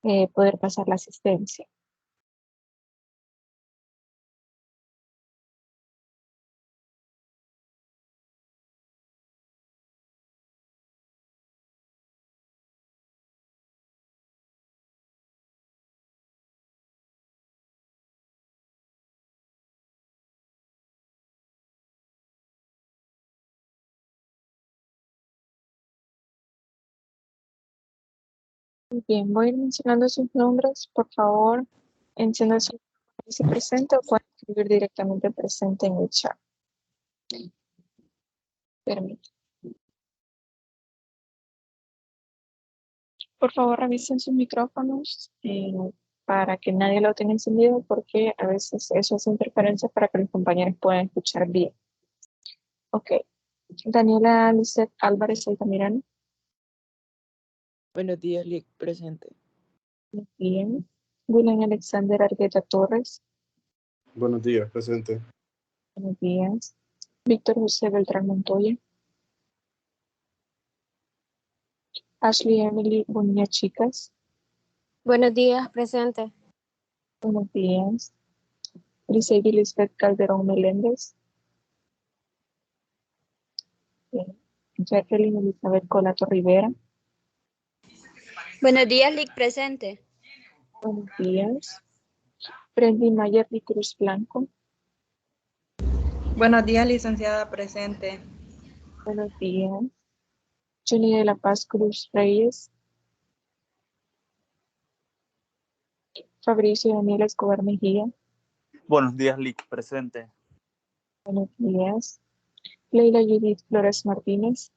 poder pasar la asistencia. Muy bien, voy a ir mencionando sus nombres. Por favor, encienda su dice presente o pueden escribir directamente presente en el chat. Permítame. Por favor, revisen sus micrófonos para que nadie lo tenga encendido, porque a veces eso hace interferencias para que los compañeros puedan escuchar bien. Ok. Daniela Lizeth Álvarez Altamirano. Buenos días, Lic, presente. Muy bien. William Alexander Argueta Torres. Buenos días, presente. Buenos días. Víctor José Beltrán Montoya. Ashley Emily Bonilla Chicas. Buenos días, presente. Buenos días. Grisel Lisbeth Calderón Meléndez. Bien. Jacqueline Elizabeth Colato Rivera. Buenos días, Lic, presente. Buenos días. Brendy Mayer y Cruz Blanco. Buenos días, licenciada, presente. Buenos días. Jenny de la Paz Cruz Reyes. Fabricio Daniel Escobar Mejía. Buenos días, Lic, presente. Buenos días. Leila Judith Flores Martínez.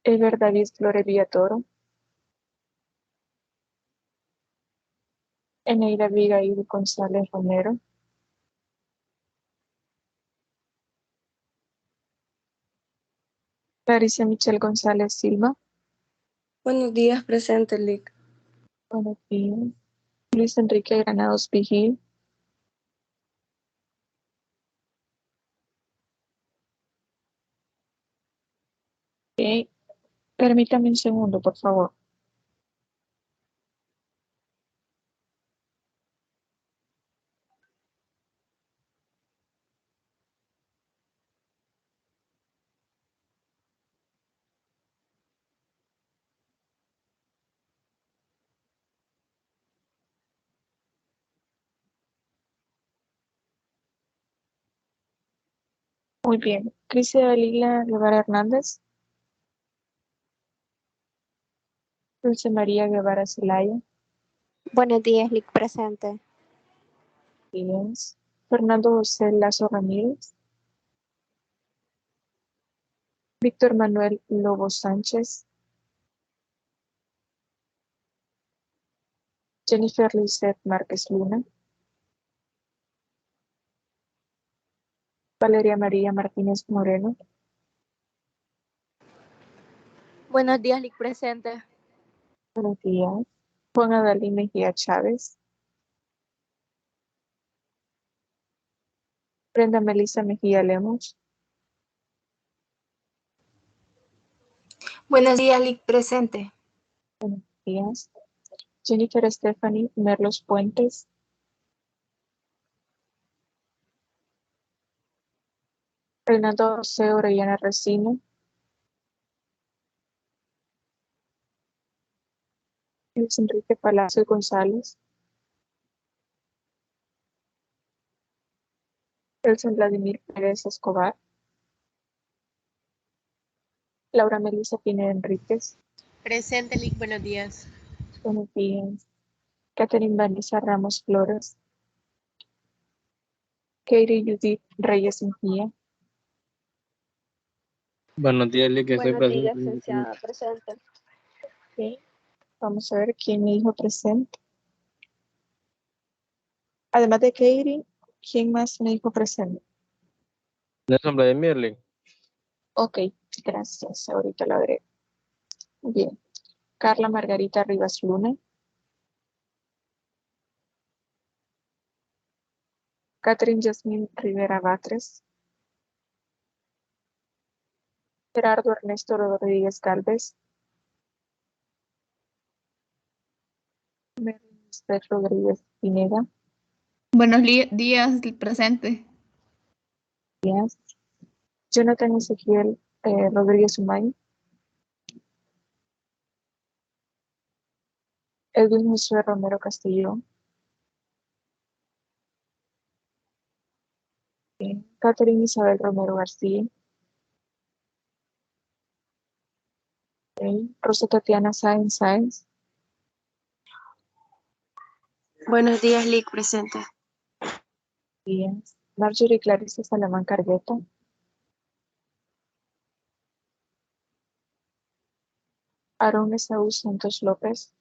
Ever David Flores Villatoro. Eneida Abigail González Romero. Claricia Michelle González Silva. Buenos días, presente, Lic. Buenos días. Luis Enrique Granados Vigil. Ok. Permítame un segundo, por favor. Muy bien. Crisia Dalila Guevara Hernández. Dulce María Guevara Zelaya. Buenos días, Lic, presente. Díaz. Fernando José Lazo Ramírez. Víctor Manuel Lobo Sánchez. Jennifer Lizeth Márquez Luna. Valeria María Martínez Moreno. Buenos días, Lic, presente. Buenos días. Juan Adalí Mejía Chávez. Brenda Melissa Mejía Lemos. Buenos días, Lic, presente. Buenos días. Jennifer Stephanie Merlos Puentes. Renato José Orellana Resino. Luis Enrique Palacio González. Elson Vladimir Pérez Escobar. Laura Melissa Pineda Enríquez. Presente, Lic, buenos días. Buenos días. Catherine Vanessa Ramos Flores. Katie Judith Reyes Mejía. Buenos días, Lic, estoy Buenos días, presente. licenciada, presente. Okay. Vamos a ver quién me dijo presente. Además de Katie, ¿quién más me dijo presente? Nelson Vladimir, Lic. Ok, gracias. Ahorita lo agrego. Bien. Carla Margarita Rivas Luna. Catherine Yasmín Rivera Batres. Gerardo Ernesto Rodríguez Galvez. Esther Rodríguez Pineda. Buenos días, presente. Díaz. Jonathan Ezequiel Rodríguez Umay. Edwin Josué Romero Castillo. Catherine Isabel Romero García. Rosa Tatiana Sáenz Sáenz. Buenos días, Lic, presente. Díaz. Marjorie Clarice Salamanca Argueta. Aaron Esaú Santos López.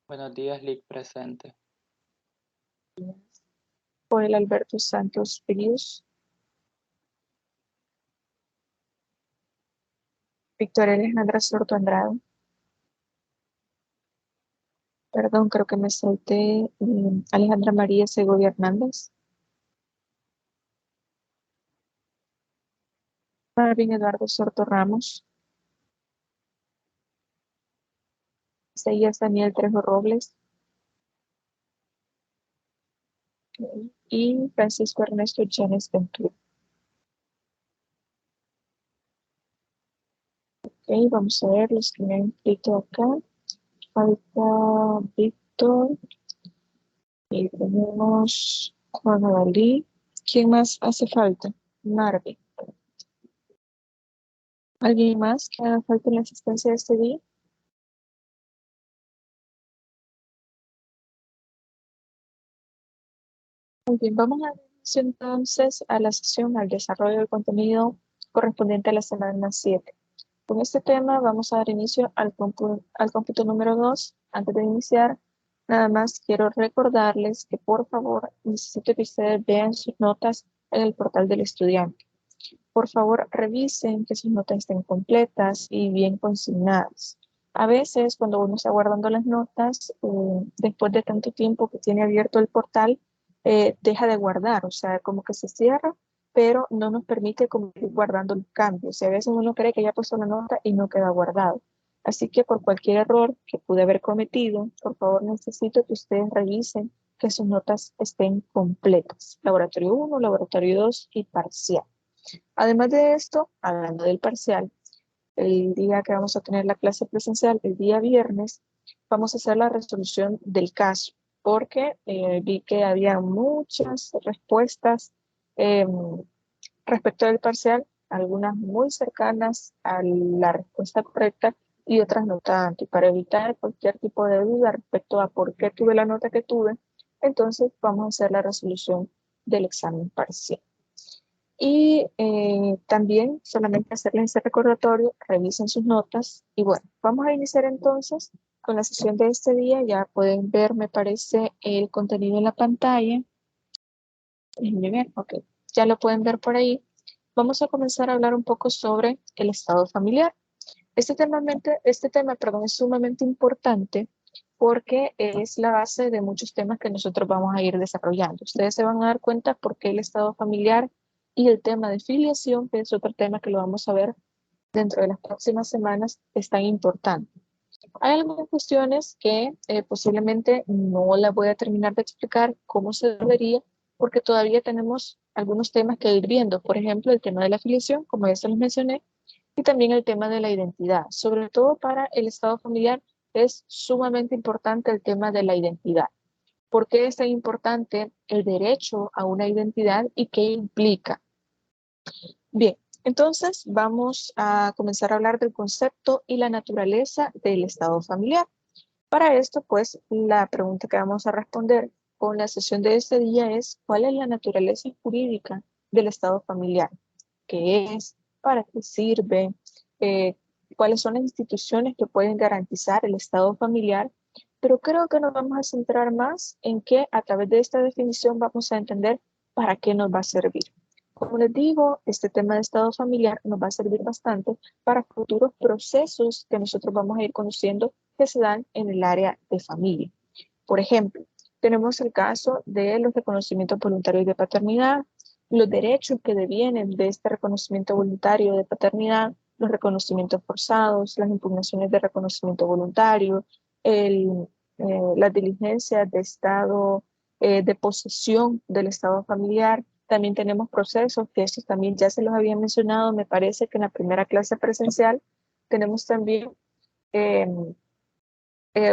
Buenos días, Lic, presente. Joel Alberto Santos Pirius. Victoria Alejandra Sorto Andrade. Perdón, creo que me salté. Alejandra María Segovia Hernández. Marvin Eduardo Sorto Ramos. Isaías Daniel Trejo Robles. Y Francisco Ernesto Llanes Ventura. Ok, vamos a ver los que me han inscrito acá. Falta Víctor. Y tenemos Juan Dalí. ¿Quién más hace falta? Marvin. ¿Alguien más que haga falta en la asistencia de este día? Muy bien, vamos a ver entonces a la sesión, al desarrollo del contenido correspondiente a la semana 7. Con este tema vamos a dar inicio al cómputo número 2. Antes de iniciar, nada más quiero recordarles que por favor necesito que ustedes vean sus notas en el portal del estudiante. Por favor, revisen que sus notas estén completas y bien consignadas. A veces, cuando uno está guardando las notas, después de tanto tiempo que tiene abierto el portal, deja de guardar, o sea, como que se cierra, pero no nos permite como ir guardando los cambios. Y a veces uno cree que ya puso la nota y no queda guardado. Así que por cualquier error que pude haber cometido, por favor necesito que ustedes revisen que sus notas estén completas. Laboratorio 1, laboratorio 2 y parcial. Además de esto, hablando del parcial, el día que vamos a tener la clase presencial, el día viernes, vamos a hacer la resolución del caso, porque vi que había muchas respuestas respecto del parcial, algunas muy cercanas a la respuesta correcta y otras no tanto. Y para evitar cualquier tipo de duda respecto a por qué tuve la nota que tuve, entonces vamos a hacer la resolución del examen parcial. Y también solamente hacerles ese recordatorio, revisen sus notas. Y bueno, vamos a iniciar entonces con la sesión de este día. Ya pueden ver, me parece, el contenido en la pantalla. Déjenme ver, ok, ya lo pueden ver por ahí. Vamos a comenzar a hablar un poco sobre el estado familiar. Este tema, es sumamente importante porque es la base de muchos temas que nosotros vamos a ir desarrollando. Ustedes se van a dar cuenta por qué el estado familiar y el tema de filiación, que es otro tema que lo vamos a ver dentro de las próximas semanas, es tan importante. Hay algunas cuestiones que posiblemente no las voy a terminar de explicar cómo se debería, porque todavía tenemos algunos temas que ir viendo. Por ejemplo, el tema de la filiación, como ya se los mencioné, y también el tema de la identidad. Sobre todo para el estado familiar es sumamente importante el tema de la identidad. ¿Por qué es tan importante el derecho a una identidad y qué implica? Bien, entonces vamos a comenzar a hablar del concepto y la naturaleza del estado familiar. Para esto, pues, la pregunta que vamos a responder con la sesión de este día es: ¿cuál es la naturaleza jurídica del estado familiar? ¿Qué es? ¿Para qué sirve? ¿Cuáles son las instituciones que pueden garantizar el estado familiar? Pero creo que nos vamos a centrar más en que a través de esta definición vamos a entender para qué nos va a servir. Como les digo, este tema de estado familiar nos va a servir bastante para futuros procesos que nosotros vamos a ir conociendo que se dan en el área de familia. Por ejemplo, tenemos el caso de los reconocimientos voluntarios de paternidad, los derechos que devienen de este reconocimiento voluntario de paternidad, los reconocimientos forzados, las impugnaciones de reconocimiento voluntario, el las diligencias de estado de posesión del estado familiar. También tenemos procesos, que estos también ya se los había mencionado, me parece que en la primera clase presencial tenemos también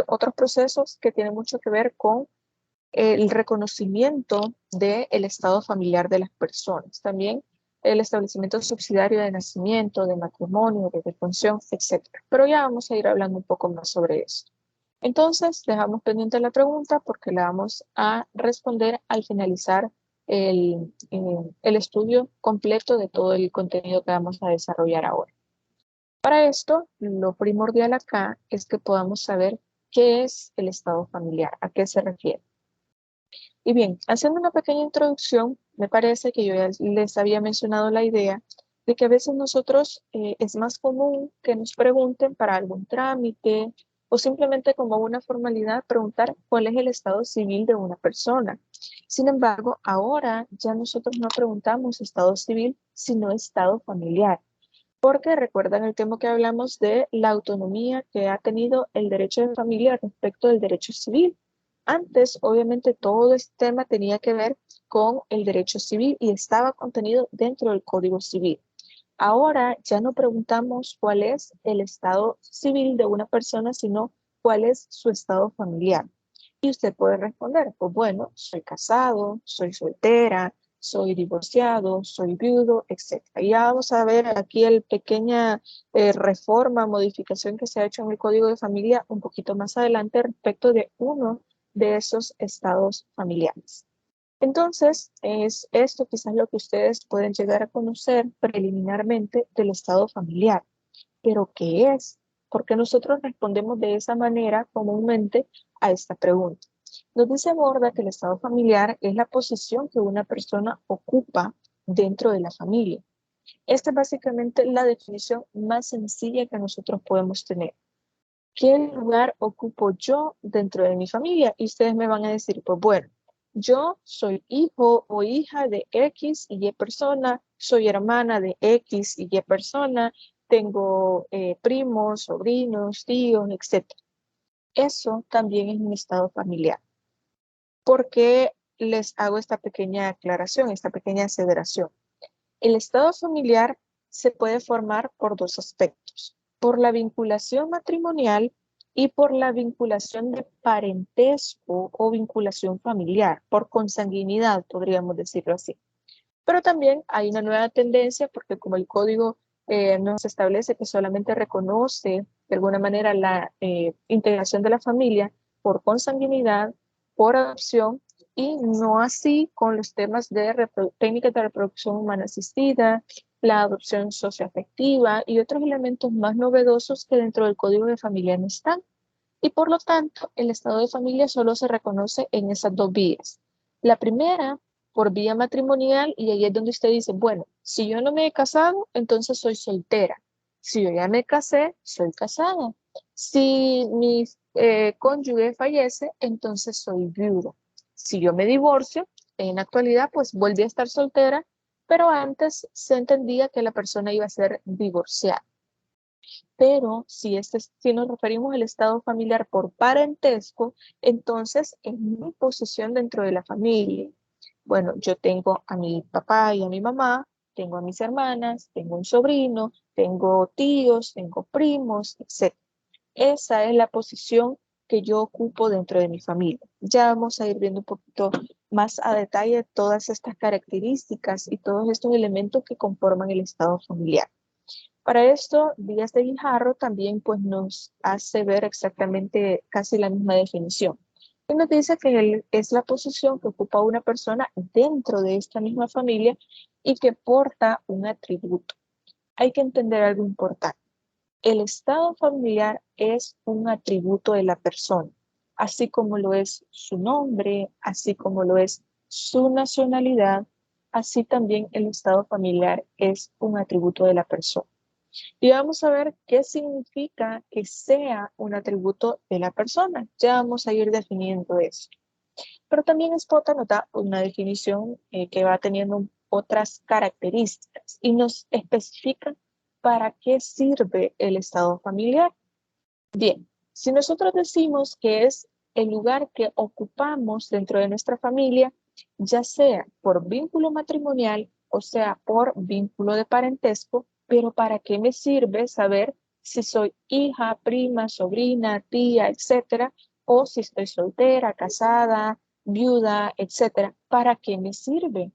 otros procesos que tienen mucho que ver con el reconocimiento del estado familiar de las personas. También el establecimiento subsidiario de nacimiento, de matrimonio, de defunción, etc. Pero ya vamos a ir hablando un poco más sobre eso. Entonces, dejamos pendiente la pregunta porque la vamos a responder al finalizar el estudio completo de todo el contenido que vamos a desarrollar ahora. Para esto, lo primordial acá es que podamos saber qué es el estado familiar, a qué se refiere. Y bien, haciendo una pequeña introducción, me parece que yo ya les había mencionado la idea de que a veces nosotros es más común que nos pregunten para algún trámite o simplemente como una formalidad preguntar cuál es el estado civil de una persona. Sin embargo, ahora ya nosotros no preguntamos estado civil, sino estado familiar. Porque recuerdan el tema que hablamos de la autonomía que ha tenido el derecho de familia respecto del derecho civil. Antes, obviamente, todo este tema tenía que ver con el derecho civil y estaba contenido dentro del Código Civil. Ahora ya no preguntamos cuál es el estado civil de una persona, sino cuál es su estado familiar. Y usted puede responder, pues bueno, soy casado, soy soltera, soy divorciado, soy viudo, etc. Y ya vamos a ver aquí el pequeña reforma, modificación que se ha hecho en el Código de Familia un poquito más adelante respecto de uno de esos estados familiares. Entonces, es esto quizás lo que ustedes pueden llegar a conocer preliminarmente del estado familiar. ¿Pero qué es? Porque nosotros respondemos de esa manera comúnmente a esta pregunta. Nos dice Borda que el estado familiar es la posición que una persona ocupa dentro de la familia. Esta es básicamente la definición más sencilla que nosotros podemos tener. ¿Qué lugar ocupo yo dentro de mi familia? Y ustedes me van a decir, pues bueno, yo soy hijo o hija de X y Y persona, soy hermana de X y Y persona, tengo primos, sobrinos, tíos, etc. Eso también es un estado familiar. ¿Por qué les hago esta pequeña aclaración, esta pequeña aseveración? El estado familiar se puede formar por dos aspectos, por la vinculación matrimonial y por la vinculación de parentesco o vinculación familiar, por consanguinidad, podríamos decirlo así. Pero también hay una nueva tendencia, porque como el código nos establece que solamente reconoce de alguna manera la integración de la familia por consanguinidad, por adopción, y no así con los temas de técnicas de reproducción humana asistida, la adopción socioafectiva y otros elementos más novedosos que dentro del código de familia no están. Y por lo tanto, el estado de familia solo se reconoce en esas dos vías. La primera, por vía matrimonial, y ahí es donde usted dice, bueno, si yo no me he casado, entonces soy soltera. Si yo ya me casé, soy casada. Si mi cónyuge fallece, entonces soy viuda. Si yo me divorcio, en la actualidad, pues volví a estar soltera, pero antes se entendía que la persona iba a ser divorciada. Pero si nos referimos al estado familiar por parentesco, entonces es mi posición dentro de la familia. Bueno, yo tengo a mi papá y a mi mamá, tengo a mis hermanas, tengo un sobrino, tengo tíos, tengo primos, etc. Esa es la posición que yo ocupo dentro de mi familia. Ya vamos a ir viendo un poquito más a detalle todas estas características y todos estos elementos que conforman el estado familiar. Para esto, Díaz de Guijarro también pues, nos hace ver exactamente casi la misma definición. Y nos dice que es la posición que ocupa una persona dentro de esta misma familia y que porta un atributo. Hay que entender algo importante. El estado familiar es un atributo de la persona, así como lo es su nombre, así como lo es su nacionalidad, así también el estado familiar es un atributo de la persona. Y vamos a ver qué significa que sea un atributo de la persona. Ya vamos a ir definiendo eso. Pero también Spota nos da una definición que va teniendo otras características y nos especifica para qué sirve el estado familiar. Bien, si nosotros decimos que es el lugar que ocupamos dentro de nuestra familia, ya sea por vínculo matrimonial o sea por vínculo de parentesco, pero ¿para qué me sirve saber si soy hija, prima, sobrina, tía, etcétera, o si estoy soltera, casada, viuda, etcétera? ¿Para qué me sirve?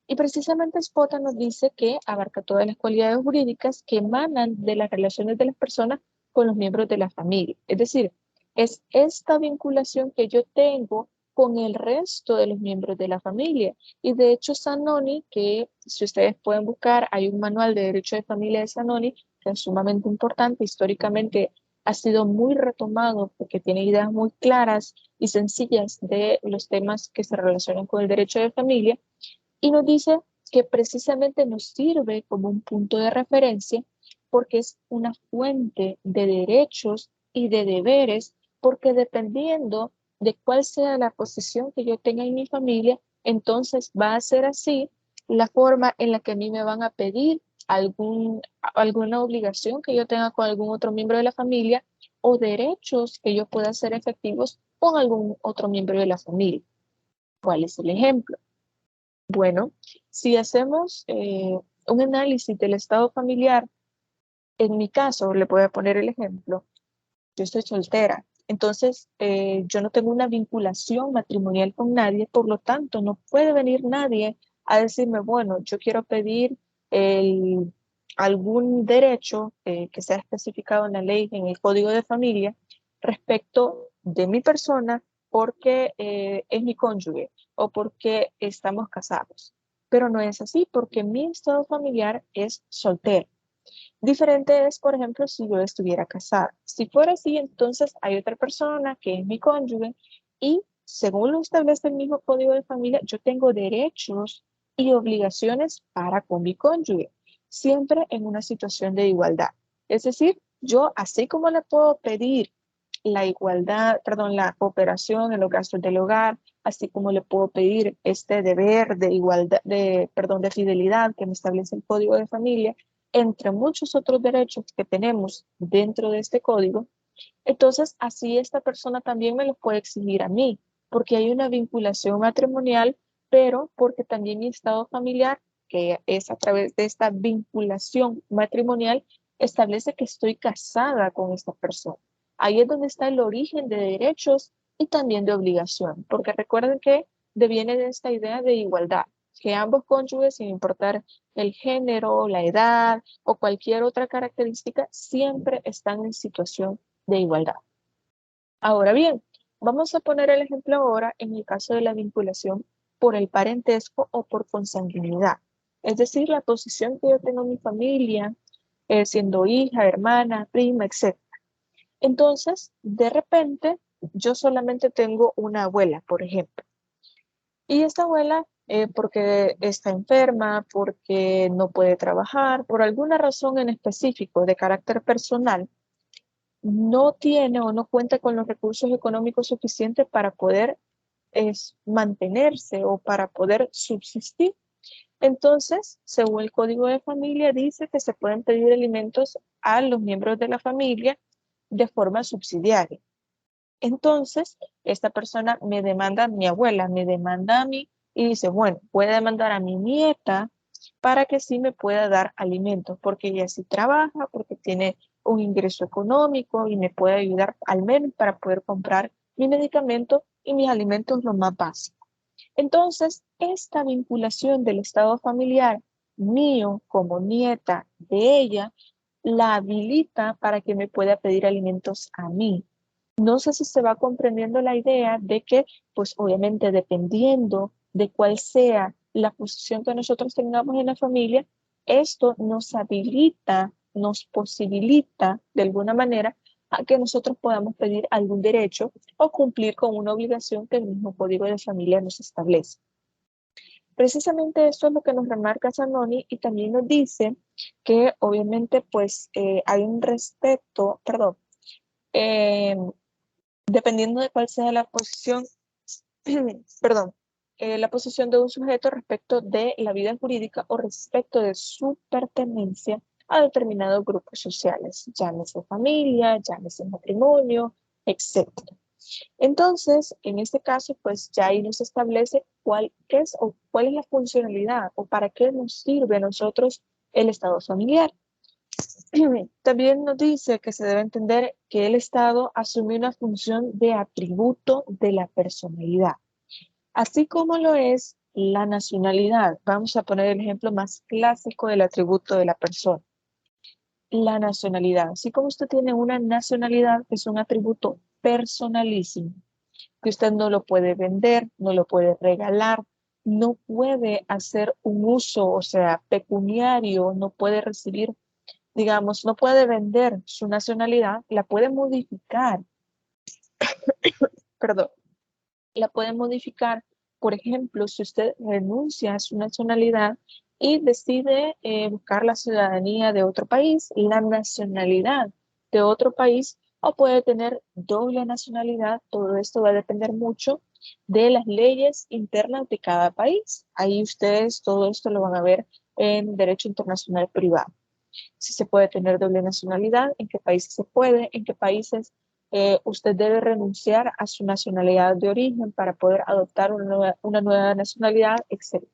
Y precisamente Spota nos dice que abarca todas las cualidades jurídicas que emanan de las relaciones de las personas con los miembros de la familia. Es decir, es esta vinculación que yo tengo con el resto de los miembros de la familia. Y de hecho Zanoni, que si ustedes pueden buscar, hay un manual de derecho de familia de Zanoni, que es sumamente importante, históricamente ha sido muy retomado porque tiene ideas muy claras y sencillas de los temas que se relacionan con el derecho de familia, y nos dice que precisamente nos sirve como un punto de referencia porque es una fuente de derechos y de deberes, porque dependiendo de cuál sea la posición que yo tenga en mi familia, entonces va a ser así la forma en la que a mí me van a pedir alguna obligación que yo tenga con algún otro miembro de la familia o derechos que yo pueda hacer efectivos con algún otro miembro de la familia. ¿Cuál es el ejemplo? Bueno, si hacemos un análisis del estado familiar, en mi caso, le voy a poner el ejemplo, yo estoy soltera, entonces yo no tengo una vinculación matrimonial con nadie, por lo tanto no puede venir nadie a decirme, bueno, yo quiero pedir algún derecho que sea especificado en la ley, en el Código de Familia, respecto de mi persona porque es mi cónyuge o porque estamos casados. Pero no es así porque mi estado familiar es soltero. Diferente es, por ejemplo, si yo estuviera casada. Si fuera así, entonces hay otra persona que es mi cónyuge y según lo establece el mismo Código de Familia, yo tengo derechos y obligaciones para con mi cónyuge, siempre en una situación de igualdad. Es decir, yo así como le puedo pedir la igualdad, perdón, la cooperación en los gastos del hogar, así como le puedo pedir este deber de igualdad, de fidelidad que me establece el Código de Familia, entre muchos otros derechos que tenemos dentro de este código, entonces así esta persona también me los puede exigir a mí, porque hay una vinculación matrimonial, pero porque también mi estado familiar, que es a través de esta vinculación matrimonial, establece que estoy casada con esta persona. Ahí es donde está el origen de derechos y también de obligación, porque recuerden que deviene de esta idea de igualdad, que ambos cónyuges, sin importar el género, la edad o cualquier otra característica, siempre están en situación de igualdad. Ahora bien, vamos a poner el ejemplo ahora en el caso de la vinculación por el parentesco o por consanguinidad. Es decir, la posición que yo tengo en mi familia, siendo hija, hermana, prima, etc. Entonces, de repente, yo solamente tengo una abuela, por ejemplo. Y esta abuela, porque está enferma, porque no puede trabajar, por alguna razón en específico de carácter personal, no tiene o no cuenta con los recursos económicos suficientes para poder mantenerse o para poder subsistir. Entonces, según el Código de Familia, dice que se pueden pedir alimentos a los miembros de la familia de forma subsidiaria. Entonces, esta persona me demanda, mi abuela me demanda a mí y dice, bueno, puede demandar a mi nieta para que sí me pueda dar alimentos, porque ella sí trabaja, porque tiene un ingreso económico y me puede ayudar al menos para poder comprar mi medicamento y mis alimentos lo más básico. Entonces, esta vinculación del estado familiar mío como nieta de ella la habilita para que me pueda pedir alimentos a mí. No sé si se va comprendiendo la idea de que, pues obviamente dependiendo de cuál sea la posición que nosotros tengamos en la familia, esto nos habilita, nos posibilita de alguna manera a que nosotros podamos pedir algún derecho o cumplir con una obligación que el mismo Código de Familia nos establece. Precisamente esto es lo que nos remarca Zanoni y también nos dice que obviamente pues hay un respeto, perdón, dependiendo de cuál sea la posición, perdón, la posición de un sujeto respecto de la vida jurídica o respecto de su pertenencia a determinados grupos sociales, llámese familia, llámese matrimonio, etc. Entonces, en este caso, pues ya ahí nos establece cuál es o cuál es la funcionalidad o para qué nos sirve a nosotros el estado familiar. También nos dice que se debe entender que el Estado asume una función de atributo de la personalidad, así como lo es la nacionalidad. Vamos a poner el ejemplo más clásico del atributo de la persona. La nacionalidad. Así como usted tiene una nacionalidad, que es un atributo personalísimo, que usted no lo puede vender, no lo puede regalar, no puede hacer un uso, o sea, pecuniario, no puede recibir, digamos, no puede vender su nacionalidad, la puede modificar, perdón, la puede modificar, por ejemplo, si usted renuncia a su nacionalidad y decide buscar la ciudadanía de otro país, la nacionalidad de otro país, o puede tener doble nacionalidad. Todo esto va a depender mucho de las leyes internas de cada país. Ahí ustedes todo esto lo van a ver en Derecho Internacional Privado. Si se puede tener doble nacionalidad, en qué países se puede, en qué países usted debe renunciar a su nacionalidad de origen para poder adoptar una nueva nacionalidad, etc.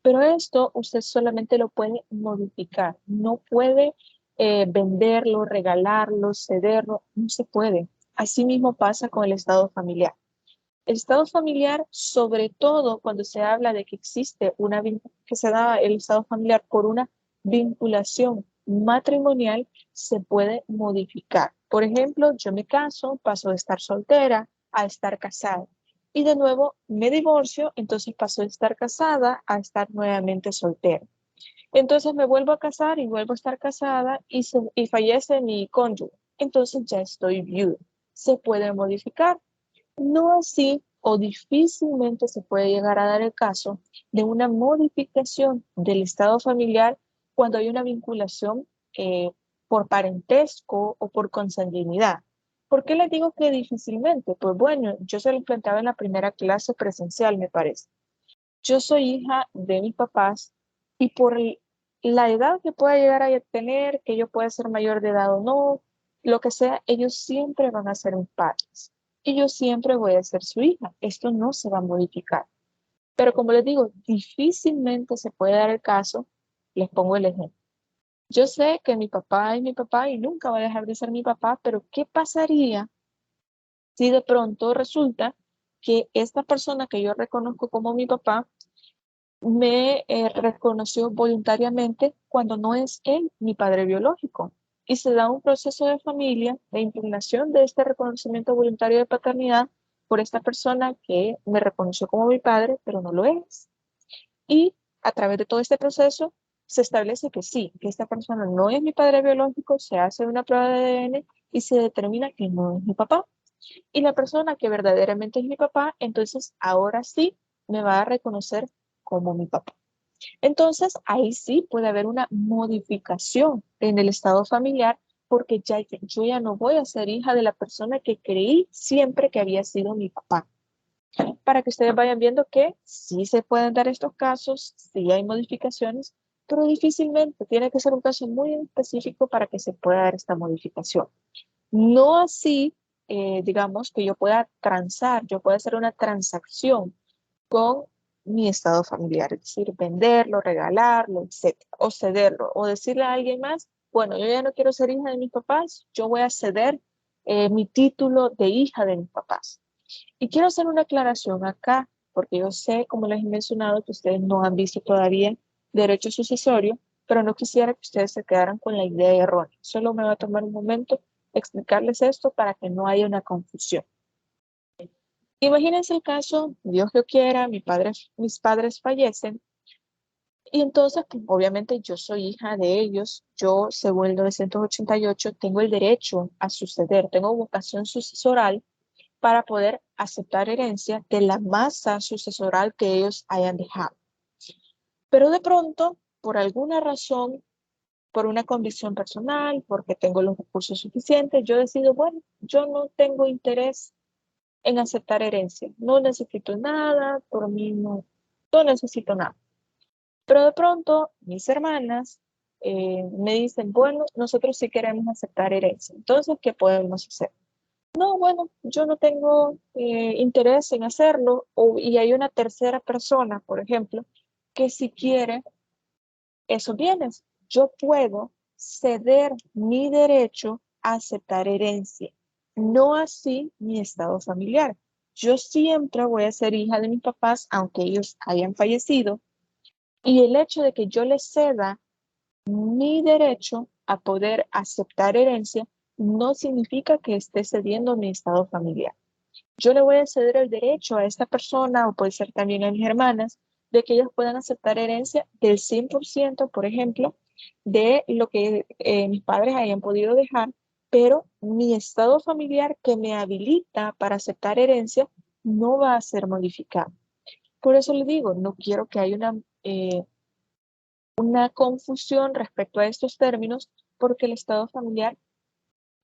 Pero esto usted solamente lo puede modificar, no puede venderlo, regalarlo, cederlo, no se puede. Asimismo pasa con el estado familiar. El estado familiar, sobre todo cuando se habla de que existe que se da el estado familiar por una vinculación matrimonial, se puede modificar. Por ejemplo, yo me caso, paso de estar soltera a estar casada. Y de nuevo me divorcio, entonces paso de estar casada a estar nuevamente soltera. Entonces me vuelvo a casar y vuelvo a estar casada y fallece mi cónyuge. Entonces ya estoy viuda. Se puede modificar. No así o difícilmente se puede llegar a dar el caso de una modificación del estado familiar cuando hay una vinculación por parentesco o por consanguinidad. ¿Por qué les digo que difícilmente? Pues bueno, yo se lo planteaba en la primera clase presencial, me parece. Yo soy hija de mis papás y por la edad que pueda llegar a tener, que yo pueda ser mayor de edad o no, lo que sea, ellos siempre van a ser mis padres. Y yo siempre voy a ser su hija. Esto no se va a modificar. Pero como les digo, difícilmente se puede dar el caso. Les pongo el ejemplo. Yo sé que mi papá es mi papá y nunca va a dejar de ser mi papá, pero ¿qué pasaría si de pronto resulta que esta persona que yo reconozco como mi papá me reconoció voluntariamente cuando no es él mi padre biológico? Y se da un proceso de familia, de impugnación de este reconocimiento voluntario de paternidad por esta persona que me reconoció como mi padre, pero no lo es. Y a través de todo este proceso se establece que sí, que esta persona no es mi padre biológico, se hace una prueba de ADN y se determina que no es mi papá. Y la persona que verdaderamente es mi papá, entonces ahora sí me va a reconocer como mi papá. Entonces, ahí sí puede haber una modificación en el estado familiar porque yo ya no voy a ser hija de la persona que creí siempre que había sido mi papá. Para que ustedes vayan viendo que sí se pueden dar estos casos, sí hay modificaciones, pero difícilmente tiene que ser un caso muy específico para que se pueda dar esta modificación. No así, digamos, que yo pueda transar, yo pueda hacer una transacción con mi estado familiar, es decir, venderlo, regalarlo, etcétera, o cederlo, o decirle a alguien más, bueno, yo ya no quiero ser hija de mis papás, yo voy a ceder mi título de hija de mis papás. Y quiero hacer una aclaración acá, porque yo sé, como les he mencionado, que ustedes no han visto todavía derecho sucesorio, pero no quisiera que ustedes se quedaran con la idea errónea. Solo me va a tomar un momento explicarles esto para que no haya una confusión. Imagínense el caso, Dios lo quiera, mis padres fallecen y entonces, pues, obviamente yo soy hija de ellos. Yo, según el 988, tengo el derecho a suceder, tengo vocación sucesoral para poder aceptar herencia de la masa sucesoral que ellos hayan dejado. Pero de pronto, por alguna razón, por una convicción personal, porque tengo los recursos suficientes, yo decido, bueno, yo no tengo interés en aceptar herencia. No necesito nada, por mí no necesito nada. Pero de pronto mis hermanas me dicen, bueno, nosotros sí queremos aceptar herencia. Entonces, ¿qué podemos hacer? no, bueno, yo no tengo interés en hacerlo, y hay una tercera persona, por ejemplo, que si quiere esos bienes, yo puedo ceder mi derecho a aceptar herencia, no así mi estado familiar. Yo siempre voy a ser hija de mis papás, aunque ellos hayan fallecido, y el hecho de que yo les ceda mi derecho a poder aceptar herencia no significa que esté cediendo mi estado familiar. Yo le voy a ceder el derecho a esta persona, o puede ser también a mis hermanas, de que ellas puedan aceptar herencia del 100%, por ejemplo, de lo que mis padres hayan podido dejar, pero mi estado familiar que me habilita para aceptar herencia no va a ser modificado. Por eso le digo, no quiero que haya una confusión respecto a estos términos, porque el estado familiar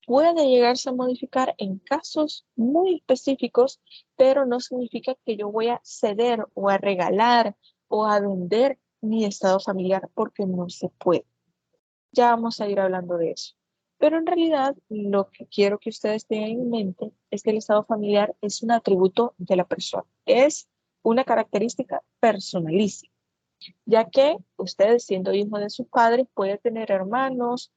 puede llegarse a modificar en casos muy específicos, pero no significa que yo voy a ceder o a regalar o a vender mi estado familiar, porque no se puede. Ya vamos a ir hablando de eso. Pero en realidad lo que quiero que ustedes tengan en mente es que el estado familiar es un atributo de la persona, es una característica personalísima, ya que usted, siendo hijo de sus padres, puede tener hermanos,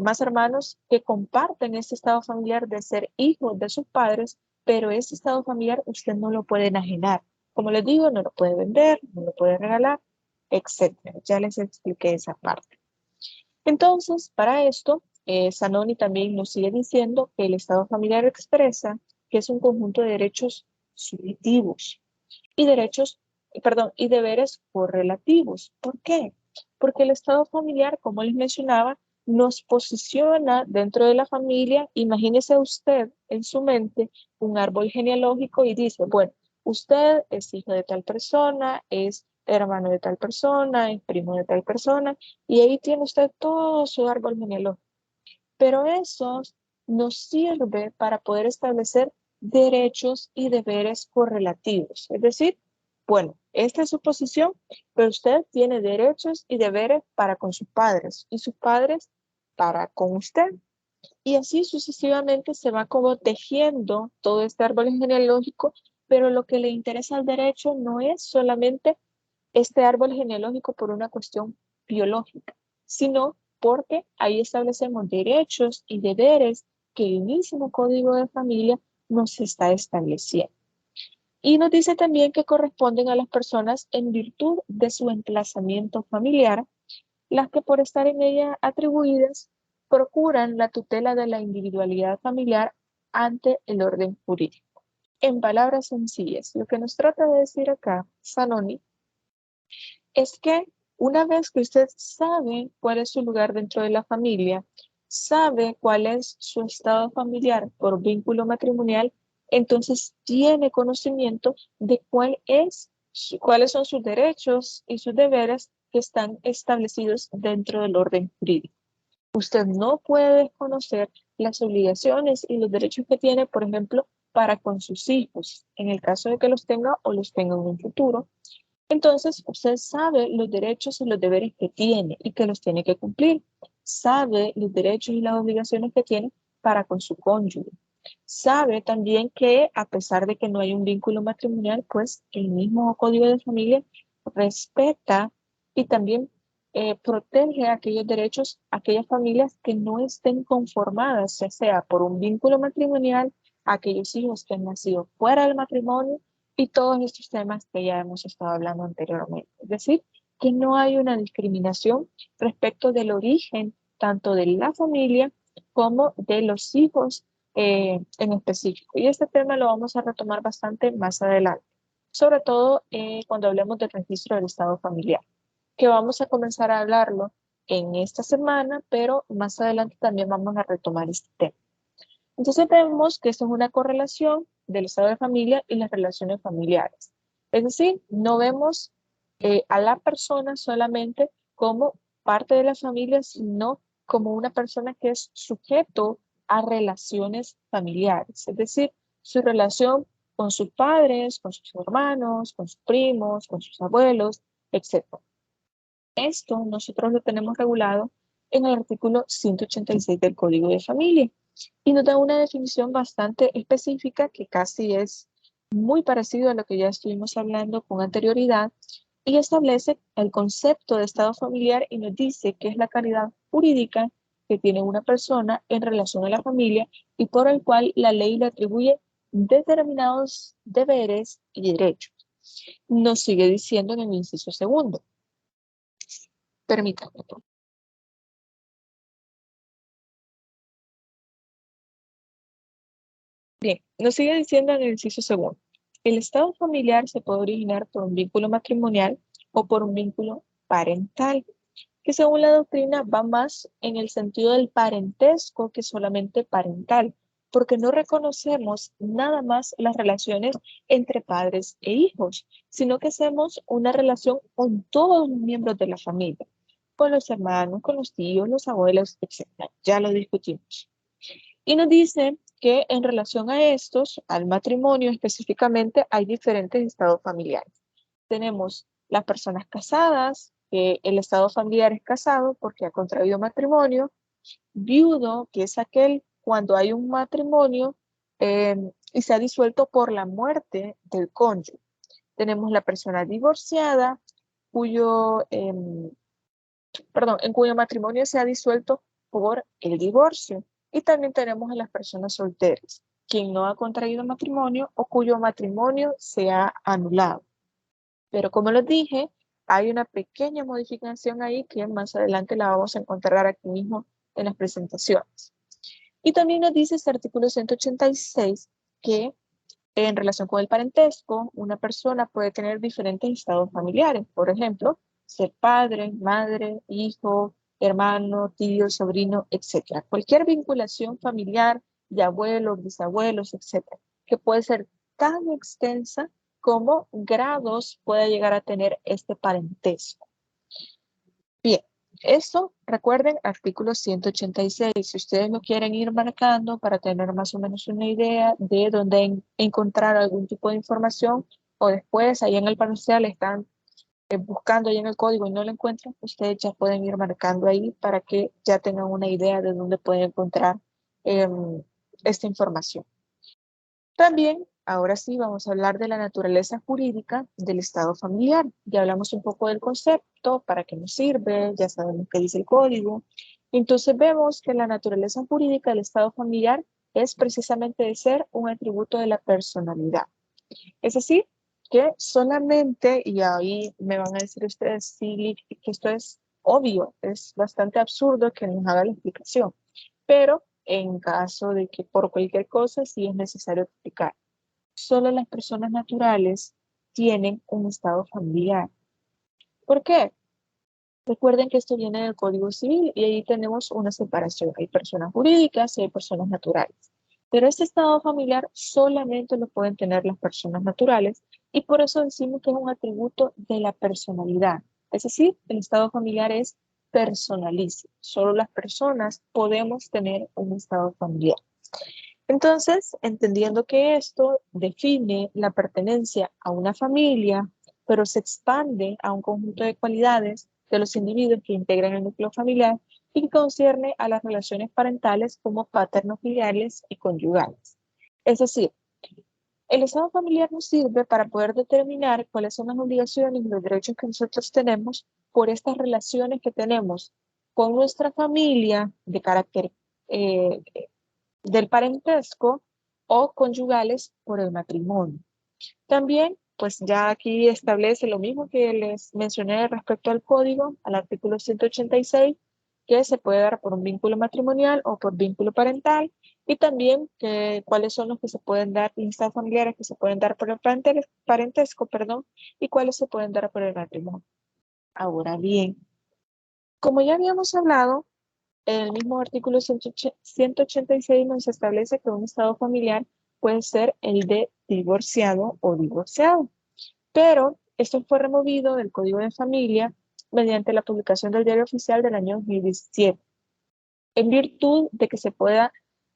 más hermanos que comparten este estado familiar de ser hijos de sus padres, pero ese estado familiar usted no lo puede enajenar. Como les digo, no lo puede vender, no lo puede regalar, etcétera. Ya les expliqué esa parte. Entonces, para esto, Zanoni también nos sigue diciendo que el estado familiar expresa que es un conjunto de derechos subjetivos y y deberes correlativos. ¿Por qué? Porque el estado familiar, como les mencionaba, nos posiciona dentro de la familia. Imagínese usted en su mente un árbol genealógico y dice, bueno, usted es hijo de tal persona, es hermano de tal persona, es primo de tal persona, y ahí tiene usted todo su árbol genealógico. Pero eso nos sirve para poder establecer derechos y deberes correlativos. Es decir, bueno, esta es su posición, pero usted tiene derechos y deberes para con sus padres y sus padres para con usted. Y así sucesivamente se va como tejiendo todo este árbol genealógico, pero lo que le interesa al derecho no es solamente este árbol genealógico por una cuestión biológica, sino porque ahí establecemos derechos y deberes que el mismo Código de Familia nos está estableciendo. Y nos dice también que corresponden a las personas en virtud de su emplazamiento familiar, las que por estar en ella atribuidas procuran la tutela de la individualidad familiar ante el orden jurídico. En palabras sencillas, lo que nos trata de decir acá Zanoni es que una vez que usted sabe cuál es su lugar dentro de la familia, sabe cuál es su estado familiar por vínculo matrimonial, entonces tiene conocimiento de cuáles son sus derechos y sus deberes que están establecidos dentro del orden jurídico. Usted no puede desconocer las obligaciones y los derechos que tiene, por ejemplo, para con sus hijos, en el caso de que los tenga o los tenga en un futuro. Entonces, usted sabe los derechos y los deberes que tiene y que los tiene que cumplir. Sabe los derechos y las obligaciones que tiene para con su cónyuge. Sabe también que a pesar de que no hay un vínculo matrimonial, pues el mismo Código de Familia respeta y también protege aquellos derechos, aquellas familias que no estén conformadas, ya sea por un vínculo matrimonial, aquellos hijos que han nacido fuera del matrimonio, y todos estos temas que ya hemos estado hablando anteriormente. Es decir, que no hay una discriminación respecto del origen tanto de la familia como de los hijos en específico. Y este tema lo vamos a retomar bastante más adelante, sobre todo cuando hablemos del registro del estado familiar, que vamos a comenzar a hablarlo en esta semana, pero más adelante también vamos a retomar este tema. Entonces vemos que esto es una correlación del estado de familia y las relaciones familiares. Es decir, no vemos a la persona solamente como parte de la familia, sino como una persona que es sujeto a relaciones familiares. Es decir, su relación con sus padres, con sus hermanos, con sus primos, con sus abuelos, etc. Esto nosotros lo tenemos regulado en el artículo 186 del Código de Familia. Y nos da una definición bastante específica que casi es muy parecido a lo que ya estuvimos hablando con anterioridad, y establece el concepto de estado familiar y nos dice que es la calidad jurídica que tiene una persona en relación a la familia y por el cual la ley le atribuye determinados deberes y derechos. Nos sigue diciendo en el inciso segundo. Permítanme. Bien, nos sigue diciendo en el inciso segundo. El estado familiar se puede originar por un vínculo matrimonial o por un vínculo parental, que según la doctrina va más en el sentido del parentesco que solamente parental, porque no reconocemos nada más las relaciones entre padres e hijos, sino que hacemos una relación con todos los miembros de la familia, con los hermanos, con los tíos, los abuelos, etc. Ya lo discutimos. Y nos dice que en relación a estos, al matrimonio específicamente, hay diferentes estados familiares. Tenemos las personas casadas, que el estado familiar es casado porque ha contraído matrimonio. Viudo, que es aquel cuando hay un matrimonio y se ha disuelto por la muerte del cónyuge. Tenemos la persona divorciada, en cuyo matrimonio se ha disuelto por el divorcio. Y también tenemos a las personas solteras, quien no ha contraído matrimonio o cuyo matrimonio se ha anulado. Pero como les dije, hay una pequeña modificación ahí que más adelante la vamos a encontrar aquí mismo en las presentaciones. Y también nos dice este artículo 186 que en relación con el parentesco, una persona puede tener diferentes estados familiares. Por ejemplo, ser padre, madre, hijo, hermano, tío, sobrino, etc. Cualquier vinculación familiar de abuelos, bisabuelos, etc. Que puede ser tan extensa como grados puede llegar a tener este parentesco. Bien, esto, recuerden, artículo 186. Si ustedes lo quieren ir marcando para tener más o menos una idea de dónde encontrar algún tipo de información, o después ahí en el parcial están buscando ahí en el código y no lo encuentran, ustedes ya pueden ir marcando ahí para que ya tengan una idea de dónde pueden encontrar esta información. También, ahora sí, vamos a hablar de la naturaleza jurídica del estado familiar. Ya hablamos un poco del concepto, para qué nos sirve, ya sabemos qué dice el código. Entonces vemos que la naturaleza jurídica del estado familiar es precisamente de ser un atributo de la personalidad. Es decir, que solamente, y ahí me van a decir ustedes, sí, que esto es obvio, es bastante absurdo que nos haga la explicación, pero en caso de que por cualquier cosa sí es necesario explicar. Solo las personas naturales tienen un estado familiar. ¿Por qué? Recuerden que esto viene del Código Civil y ahí tenemos una separación. Hay personas jurídicas y hay personas naturales. Pero este estado familiar solamente lo pueden tener las personas naturales y por eso decimos que es un atributo de la personalidad. Es decir, el estado familiar es personalísimo. Solo las personas podemos tener un estado familiar. Entonces, entendiendo que esto define la pertenencia a una familia, pero se expande a un conjunto de cualidades de los individuos que integran el núcleo familiar y que concierne a las relaciones parentales como paterno-filiales y conyugales. Es decir, el estado familiar nos sirve para poder determinar cuáles son las obligaciones y los derechos que nosotros tenemos por estas relaciones que tenemos con nuestra familia de carácter del parentesco o conyugales por el matrimonio. También, pues ya aquí establece lo mismo que les mencioné respecto al código, al artículo 186, que se puede dar por un vínculo matrimonial o por vínculo parental, y también cuáles son los que se pueden dar, listas familiares que se pueden dar por el parentesco, y cuáles se pueden dar por el matrimonio. Ahora bien, como ya habíamos hablado, en el mismo artículo 186 nos establece que un estado familiar puede ser el de divorciado o divorciado. Pero esto fue removido del Código de Familia mediante la publicación del Diario Oficial del año 2017, en virtud de que se pueda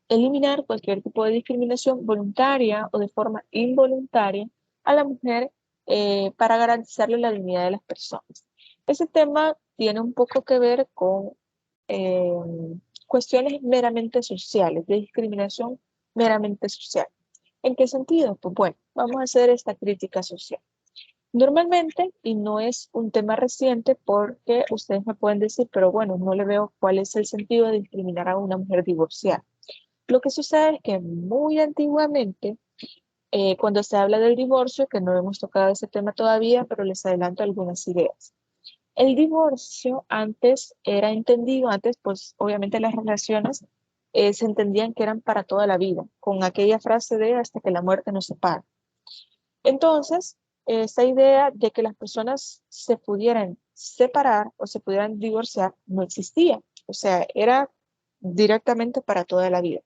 eliminar cualquier tipo de discriminación voluntaria o de forma involuntaria a la mujer para garantizarle la dignidad de las personas. Ese tema tiene un poco que ver con cuestiones meramente sociales, de discriminación meramente social. ¿En qué sentido? Pues bueno, vamos a hacer esta crítica social. Normalmente, y no es un tema reciente porque ustedes me pueden decir, pero bueno, no le veo cuál es el sentido de discriminar a una mujer divorciada. Lo que sucede es que muy antiguamente, cuando se habla del divorcio, que no hemos tocado ese tema todavía, pero les adelanto algunas ideas. El divorcio antes era entendido, antes pues obviamente las relaciones se entendían que eran para toda la vida, con aquella frase de hasta que la muerte nos separe. Entonces, esta idea de que las personas se pudieran separar o se pudieran divorciar no existía. O sea, era directamente para toda la vida.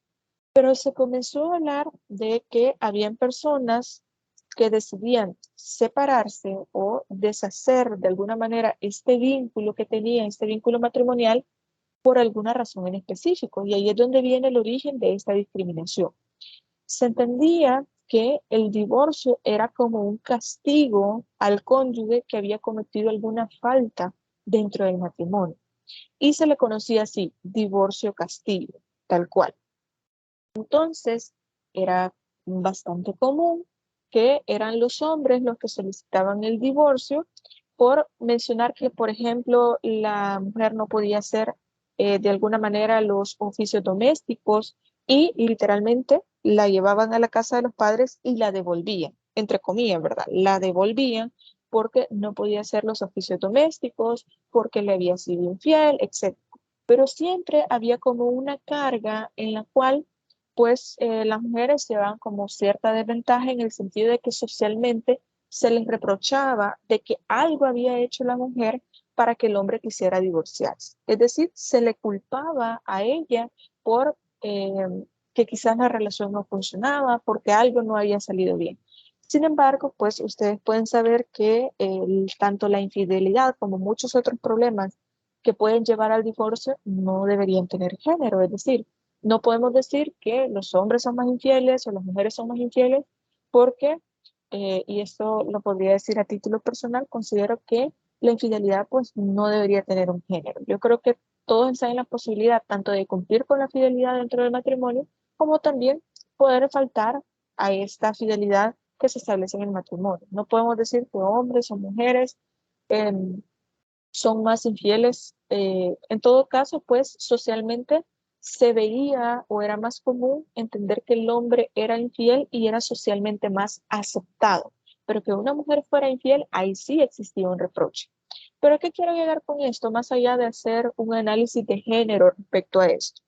Pero se comenzó a hablar de que habían personas que decidían separarse o deshacer de alguna manera este vínculo que tenían, este vínculo matrimonial, por alguna razón en específico. Y ahí es donde viene el origen de esta discriminación. Se entendía que el divorcio era como un castigo al cónyuge que había cometido alguna falta dentro del matrimonio. Y se le conocía así, divorcio castigo, tal cual. Entonces, era bastante común que eran los hombres los que solicitaban el divorcio por mencionar que, por ejemplo, la mujer no podía hacer de alguna manera los oficios domésticos y literalmente la llevaban a la casa de los padres y la devolvían, entre comillas, ¿verdad? La devolvían porque no podía hacer los oficios domésticos, porque le había sido infiel, etc. Pero siempre había como una carga en la cual pues las mujeres llevaban como cierta desventaja en el sentido de que socialmente se les reprochaba de que algo había hecho la mujer para que el hombre quisiera divorciarse. Es decir, se le culpaba a ella por que quizás la relación no funcionaba, porque algo no había salido bien. Sin embargo, pues ustedes pueden saber que tanto la infidelidad como muchos otros problemas que pueden llevar al divorcio no deberían tener género, es decir, no podemos decir que los hombres son más infieles o las mujeres son más infieles porque, y esto lo podría decir a título personal, considero que la infidelidad pues no debería tener un género. Yo creo que todos están en la posibilidad tanto de cumplir con la fidelidad dentro del matrimonio como también poder faltar a esta fidelidad que se establece en el matrimonio. No podemos decir que hombres o mujeres son más infieles. En todo caso, pues socialmente se veía o era más común entender que el hombre era infiel y era socialmente más aceptado, pero que una mujer fuera infiel, ahí sí existía un reproche. Pero ¿a qué quiero llegar con esto? Más allá de hacer un análisis de género respecto a esto.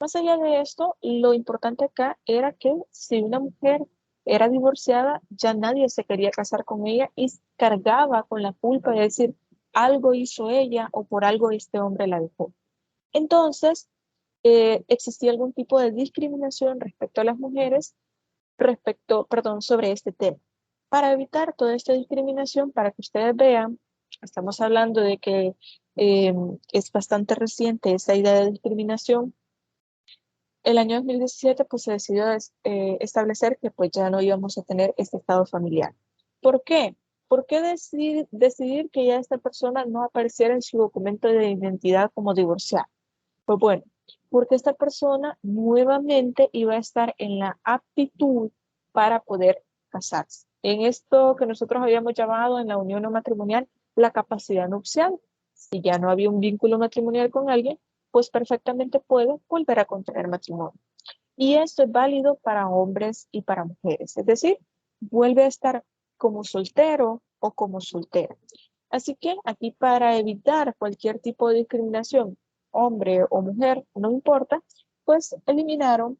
Más allá de esto, lo importante acá era que si una mujer era divorciada, ya nadie se quería casar con ella y cargaba con la culpa de decir, algo hizo ella o por algo este hombre la dejó. Entonces, existía algún tipo de discriminación respecto a las mujeres, sobre este tema. Para evitar toda esta discriminación, para que ustedes vean, estamos hablando de que es bastante reciente esa idea de discriminación. El año 2017 pues se decidió establecer que pues ya no íbamos a tener este estado familiar. ¿Por qué? ¿Por qué decidir que ya esta persona no apareciera en su documento de identidad como divorciada? Pues bueno, porque esta persona nuevamente iba a estar en la aptitud para poder casarse. En esto que nosotros habíamos llamado en la unión no matrimonial la capacidad nupcial. Si ya no había un vínculo matrimonial con alguien, pues perfectamente puede volver a contraer matrimonio. Y esto es válido para hombres y para mujeres. Es decir, vuelve a estar como soltero o como soltera. Así que aquí para evitar cualquier tipo de discriminación, hombre o mujer, no importa, pues eliminaron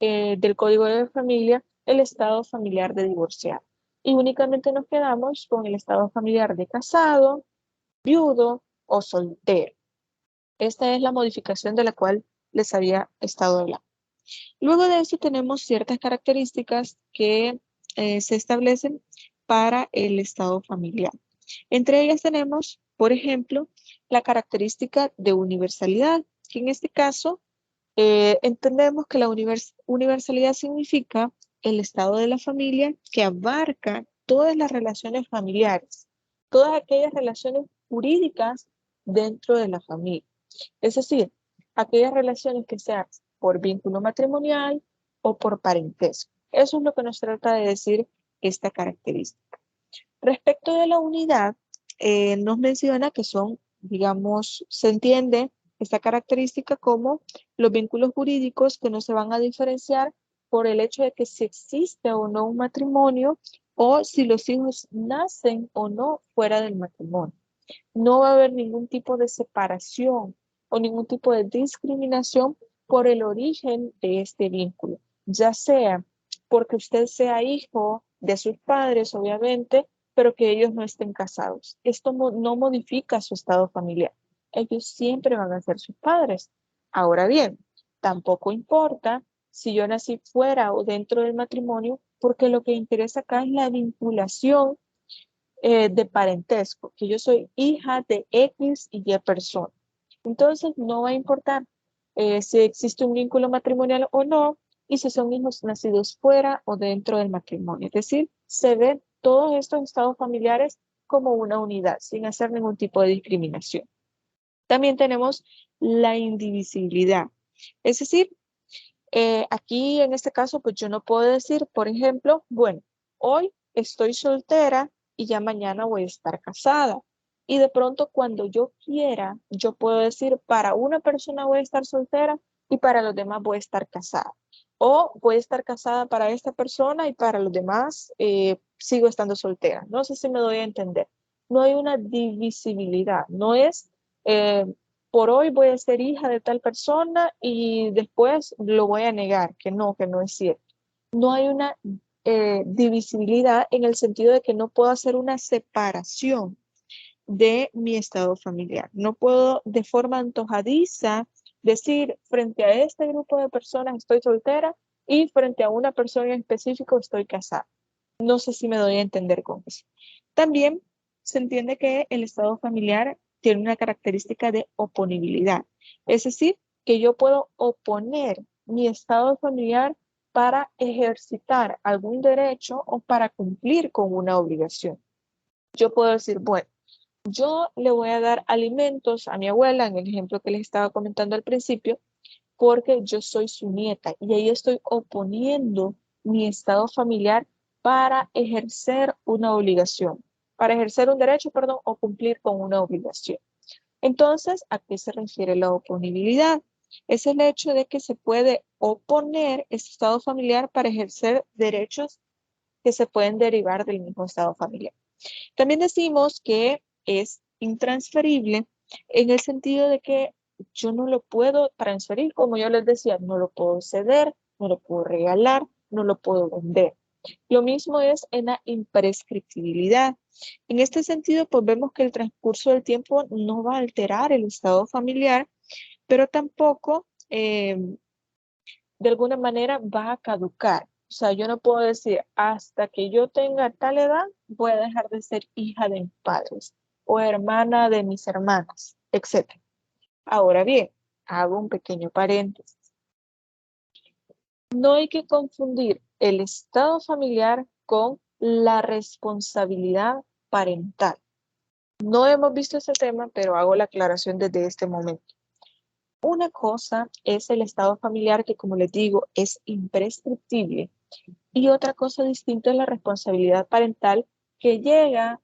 del código de familia el estado familiar de divorciado. Y únicamente nos quedamos con el estado familiar de casado, viudo o soltero. Esta es la modificación de la cual les había estado hablando. Luego de eso tenemos ciertas características que se establecen para el estado familiar. Entre ellas tenemos, por ejemplo, la característica de universalidad, que en este caso entendemos que la universalidad significa el estado de la familia que abarca todas las relaciones familiares, todas aquellas relaciones jurídicas dentro de la familia. Es decir, aquellas relaciones que sean por vínculo matrimonial o por parentesco. Eso es lo que nos trata de decir esta característica. Respecto de la unidad, nos menciona que son, digamos, se entiende esta característica como los vínculos jurídicos que no se van a diferenciar por el hecho de que si existe o no un matrimonio o si los hijos nacen o no fuera del matrimonio. No va a haber ningún tipo de separación o ningún tipo de discriminación por el origen de este vínculo, ya sea porque usted sea hijo de sus padres, obviamente, pero que ellos no estén casados. Esto no modifica su estado familiar. Ellos siempre van a ser sus padres. Ahora bien, tampoco importa si yo nací fuera o dentro del matrimonio, porque lo que interesa acá es la vinculación de parentesco, que yo soy hija de X y Y persona. Entonces no va a importar si existe un vínculo matrimonial o no, y si son hijos nacidos fuera o dentro del matrimonio. Es decir, se ven todos estos estados familiares como una unidad, sin hacer ningún tipo de discriminación. También tenemos la indivisibilidad. Es decir, aquí en este caso, pues yo no puedo decir, por ejemplo, bueno, hoy estoy soltera y ya mañana voy a estar casada. Y de pronto cuando yo quiera, yo puedo decir, para una persona voy a estar soltera y para los demás voy a estar casada. O voy a estar casada para esta persona y para los demás sigo estando soltera. No sé si me doy a entender. No hay una divisibilidad, no es por hoy voy a ser hija de tal persona y después lo voy a negar, que no es cierto. No hay una divisibilidad en el sentido de que no puedo hacer una separación de mi estado familiar. No puedo de forma antojadiza decir frente a este grupo de personas estoy soltera y frente a una persona en específico estoy casada. No sé si me doy a entender con eso. También se entiende que el estado familiar tiene una característica de oponibilidad. Es decir, que yo puedo oponer mi estado familiar para ejercitar algún derecho o para cumplir con una obligación. Yo puedo decir, bueno, yo le voy a dar alimentos a mi abuela, en el ejemplo que les estaba comentando al principio, porque yo soy su nieta y ahí estoy oponiendo mi estado familiar para ejercer una obligación, para ejercer un derecho, perdón, o cumplir con una obligación. Entonces, ¿a qué se refiere la oponibilidad? Es el hecho de que se puede oponer ese estado familiar para ejercer derechos que se pueden derivar del mismo estado familiar. También decimos que es intransferible en el sentido de que yo no lo puedo transferir, como yo les decía, no lo puedo ceder, no lo puedo regalar, no lo puedo vender. Lo mismo es en la imprescriptibilidad. En este sentido, pues vemos que el transcurso del tiempo no va a alterar el estado familiar, pero tampoco de alguna manera va a caducar. O sea, yo no puedo decir, hasta que yo tenga tal edad, voy a dejar de ser hija de mis padres o hermana de mis hermanas, etc. Ahora bien, hago un pequeño paréntesis. No hay que confundir el estado familiar con la responsabilidad parental. No hemos visto ese tema, pero hago la aclaración desde este momento. Una cosa es el estado familiar que, como les digo, es imprescriptible. Y otra cosa distinta es la responsabilidad parental que llega,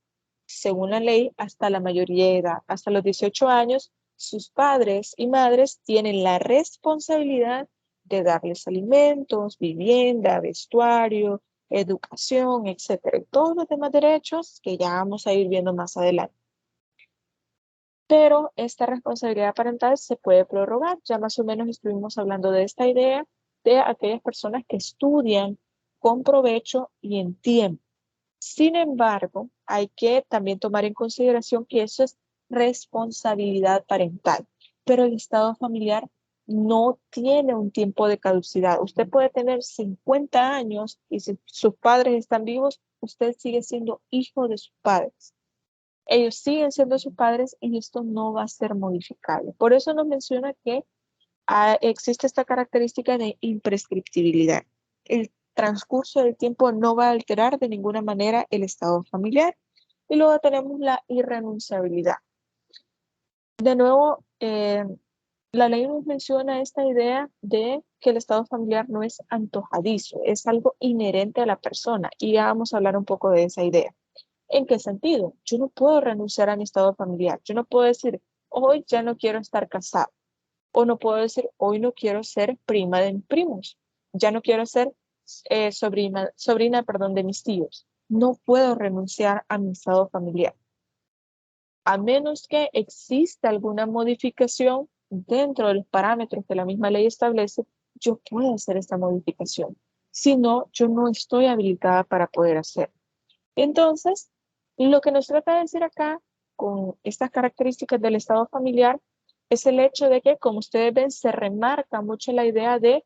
según la ley, hasta la mayoría de edad. Hasta los 18 años, sus padres y madres tienen la responsabilidad de darles alimentos, vivienda, vestuario, educación, etcétera. Y todos los demás derechos que ya vamos a ir viendo más adelante. Pero esta responsabilidad parental se puede prorrogar. Ya más o menos estuvimos hablando de esta idea de aquellas personas que estudian con provecho y en tiempo. Sin embargo, hay que también tomar en consideración que eso es responsabilidad parental, pero el estado familiar no tiene un tiempo de caducidad. Usted puede tener 50 años y si sus padres están vivos, usted sigue siendo hijo de sus padres. Ellos siguen siendo sus padres y esto no va a ser modificable. Por eso nos menciona que existe esta característica de imprescriptibilidad. El transcurso del tiempo no va a alterar de ninguna manera el estado familiar. Y luego tenemos la irrenunciabilidad. De nuevo, la ley nos menciona esta idea de que el estado familiar no es antojadizo, es algo inherente a la persona. Y ya vamos a hablar un poco de esa idea. ¿En qué sentido? Yo no puedo renunciar a mi estado familiar. Yo no puedo decir, hoy ya no quiero estar casado. O no puedo decir, hoy no quiero ser prima de mis primos. Ya no quiero ser sobrina, perdón, de mis tíos. No puedo renunciar a mi estado familiar. A menos que exista alguna modificación dentro de los parámetros que la misma ley establece, yo puedo hacer esta modificación. Si no, yo no estoy habilitada para poder hacer. Entonces, lo que nos trata de decir acá, con estas características del estado familiar, es el hecho de que, como ustedes ven, se remarca mucho la idea de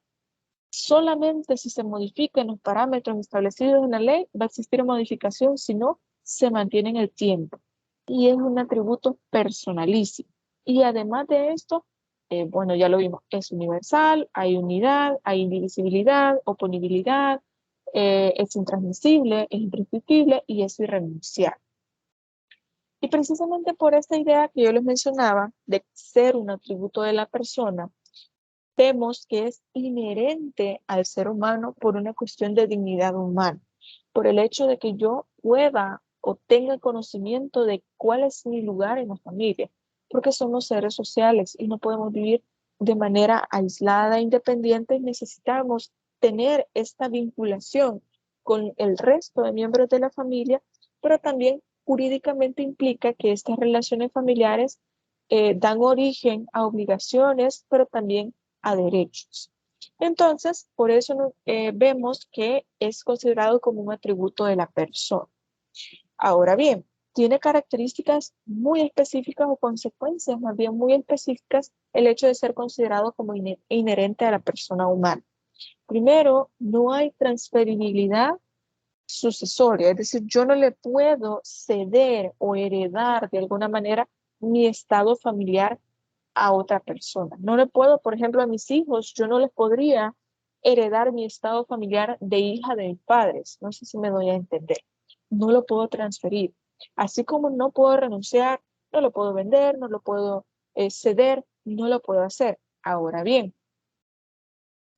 solamente si se modifican los parámetros establecidos en la ley, va a existir modificación, si no, se mantiene en el tiempo. Y es un atributo personalísimo. Y además de esto, bueno, ya lo vimos, es universal, hay unidad, hay indivisibilidad, oponibilidad, es intransmisible, es imprescriptible y es irrenunciable. Y precisamente por esta idea que yo les mencionaba de ser un atributo de la persona, vemos que es inherente al ser humano por una cuestión de dignidad humana, por el hecho de que yo pueda o tenga conocimiento de cuál es mi lugar en la familia, porque somos seres sociales y no podemos vivir de manera aislada e independiente. Necesitamos tener esta vinculación con el resto de miembros de la familia, pero también jurídicamente implica que estas relaciones familiares dan origen a obligaciones, pero también a derechos. Entonces, por eso vemos que es considerado como un atributo de la persona. Ahora bien, tiene características muy específicas o consecuencias más bien muy específicas el hecho de ser considerado como inherente a la persona humana. Primero, no hay transferibilidad sucesoria, es decir, yo no le puedo ceder o heredar de alguna manera mi estado familiar a otra persona. No le puedo, por ejemplo, a mis hijos, yo no les podría heredar mi estado familiar de hija de mis padres. No sé si me doy a entender. No lo puedo transferir. Así como no puedo renunciar, no lo puedo vender, no lo puedo ceder, no lo puedo hacer. Ahora bien,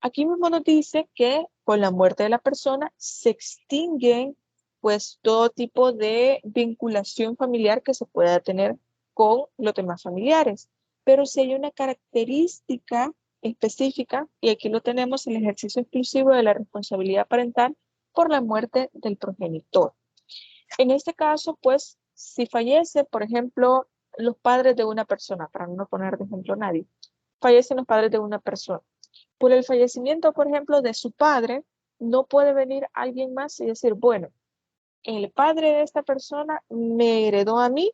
aquí mismo nos dice que con la muerte de la persona se extinguen pues todo tipo de vinculación familiar que se pueda tener con los demás familiares. Pero si hay una característica específica, y aquí lo tenemos, el ejercicio exclusivo de la responsabilidad parental por la muerte del progenitor. En este caso, pues, si fallece, por ejemplo, los padres de una persona, para no poner de ejemplo a nadie, fallecen los padres de una persona. Por el fallecimiento, por ejemplo, de su padre, no puede venir alguien más y decir, bueno, el padre de esta persona me heredó a mí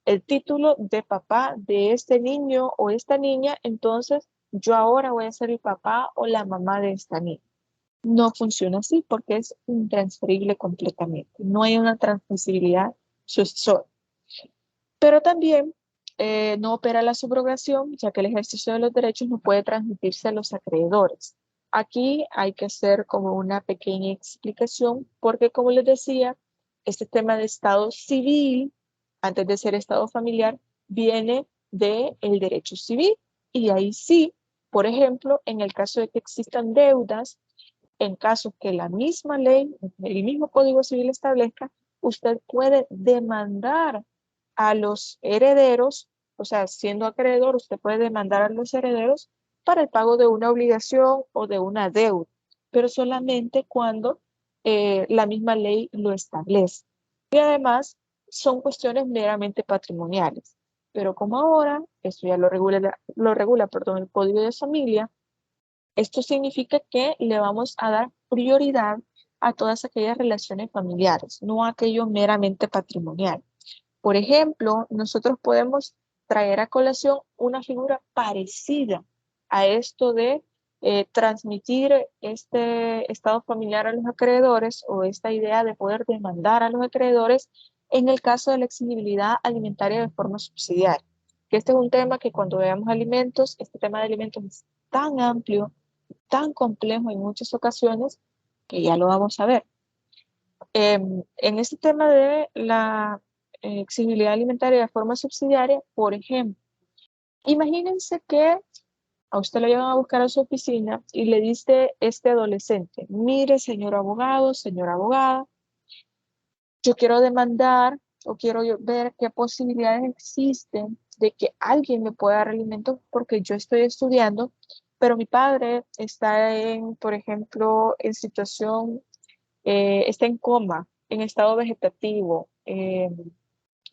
el título de papá de este niño o esta niña, entonces yo ahora voy a ser el papá o la mamá de esta niña. No funciona así porque es intransferible completamente. No hay una transmisibilidad sucesoria. Pero también no opera la subrogación, ya que el ejercicio de los derechos no puede transmitirse a los acreedores. Aquí hay que hacer como una pequeña explicación, porque como les decía, este tema de estado civil, antes de ser estado familiar, viene del derecho civil. Y ahí sí, por ejemplo, en el caso de que existan deudas, en caso que la misma ley, el mismo Código Civil establezca, usted puede demandar a los herederos, o sea, siendo acreedor, usted puede demandar a los herederos para el pago de una obligación o de una deuda, pero solamente cuando la misma ley lo establece. Y además, son cuestiones meramente patrimoniales. Pero como ahora, esto ya lo regula, perdón, el Código de Familia, esto significa que le vamos a dar prioridad a todas aquellas relaciones familiares, no a aquello meramente patrimonial. Por ejemplo, nosotros podemos traer a colación una figura parecida a esto de transmitir este estado familiar a los acreedores o esta idea de poder demandar a los acreedores en el caso de la exigibilidad alimentaria de forma subsidiaria. Que este es un tema que cuando veamos alimentos, este tema de alimentos es tan amplio, tan complejo en muchas ocasiones, que ya lo vamos a ver. En este tema de la exigibilidad alimentaria de forma subsidiaria, por ejemplo, imagínense que a usted lo llevan a buscar a su oficina y le dice este adolescente, mire, señor abogado, señora abogada, yo quiero demandar o quiero ver qué posibilidades existen de que alguien me pueda dar alimentos porque yo estoy estudiando, pero mi padre está en, por ejemplo, en situación, está en coma, en estado vegetativo,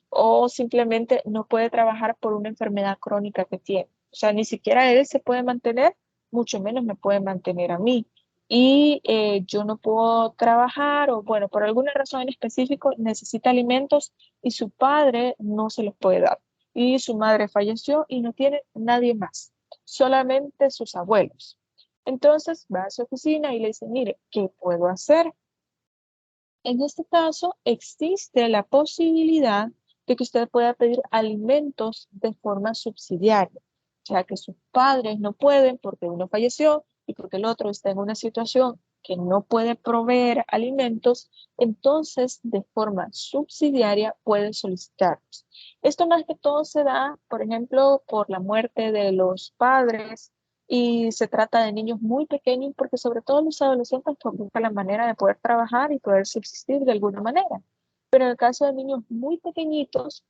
o simplemente no puede trabajar por una enfermedad crónica que tiene. O sea, ni siquiera él se puede mantener, mucho menos me puede mantener a mí. Y yo no puedo trabajar o, bueno, por alguna razón en específico necesita alimentos y su padre no se los puede dar. Y su madre falleció y no tiene nadie más, solamente sus abuelos. Entonces va a su oficina y le dice, mire, ¿qué puedo hacer? En este caso, existe la posibilidad de que usted pueda pedir alimentos de forma subsidiaria, ya que sus padres no pueden porque uno falleció y porque el otro está en una situación que no puede proveer alimentos, entonces de forma subsidiaria puede solicitarlos. Esto más que todo se da, por ejemplo, por la muerte de los padres y se trata de niños muy pequeños porque sobre todo los adolescentes pues, buscan la manera de poder trabajar y poder subsistir de alguna manera. Pero en el caso de niños muy pequeñitos,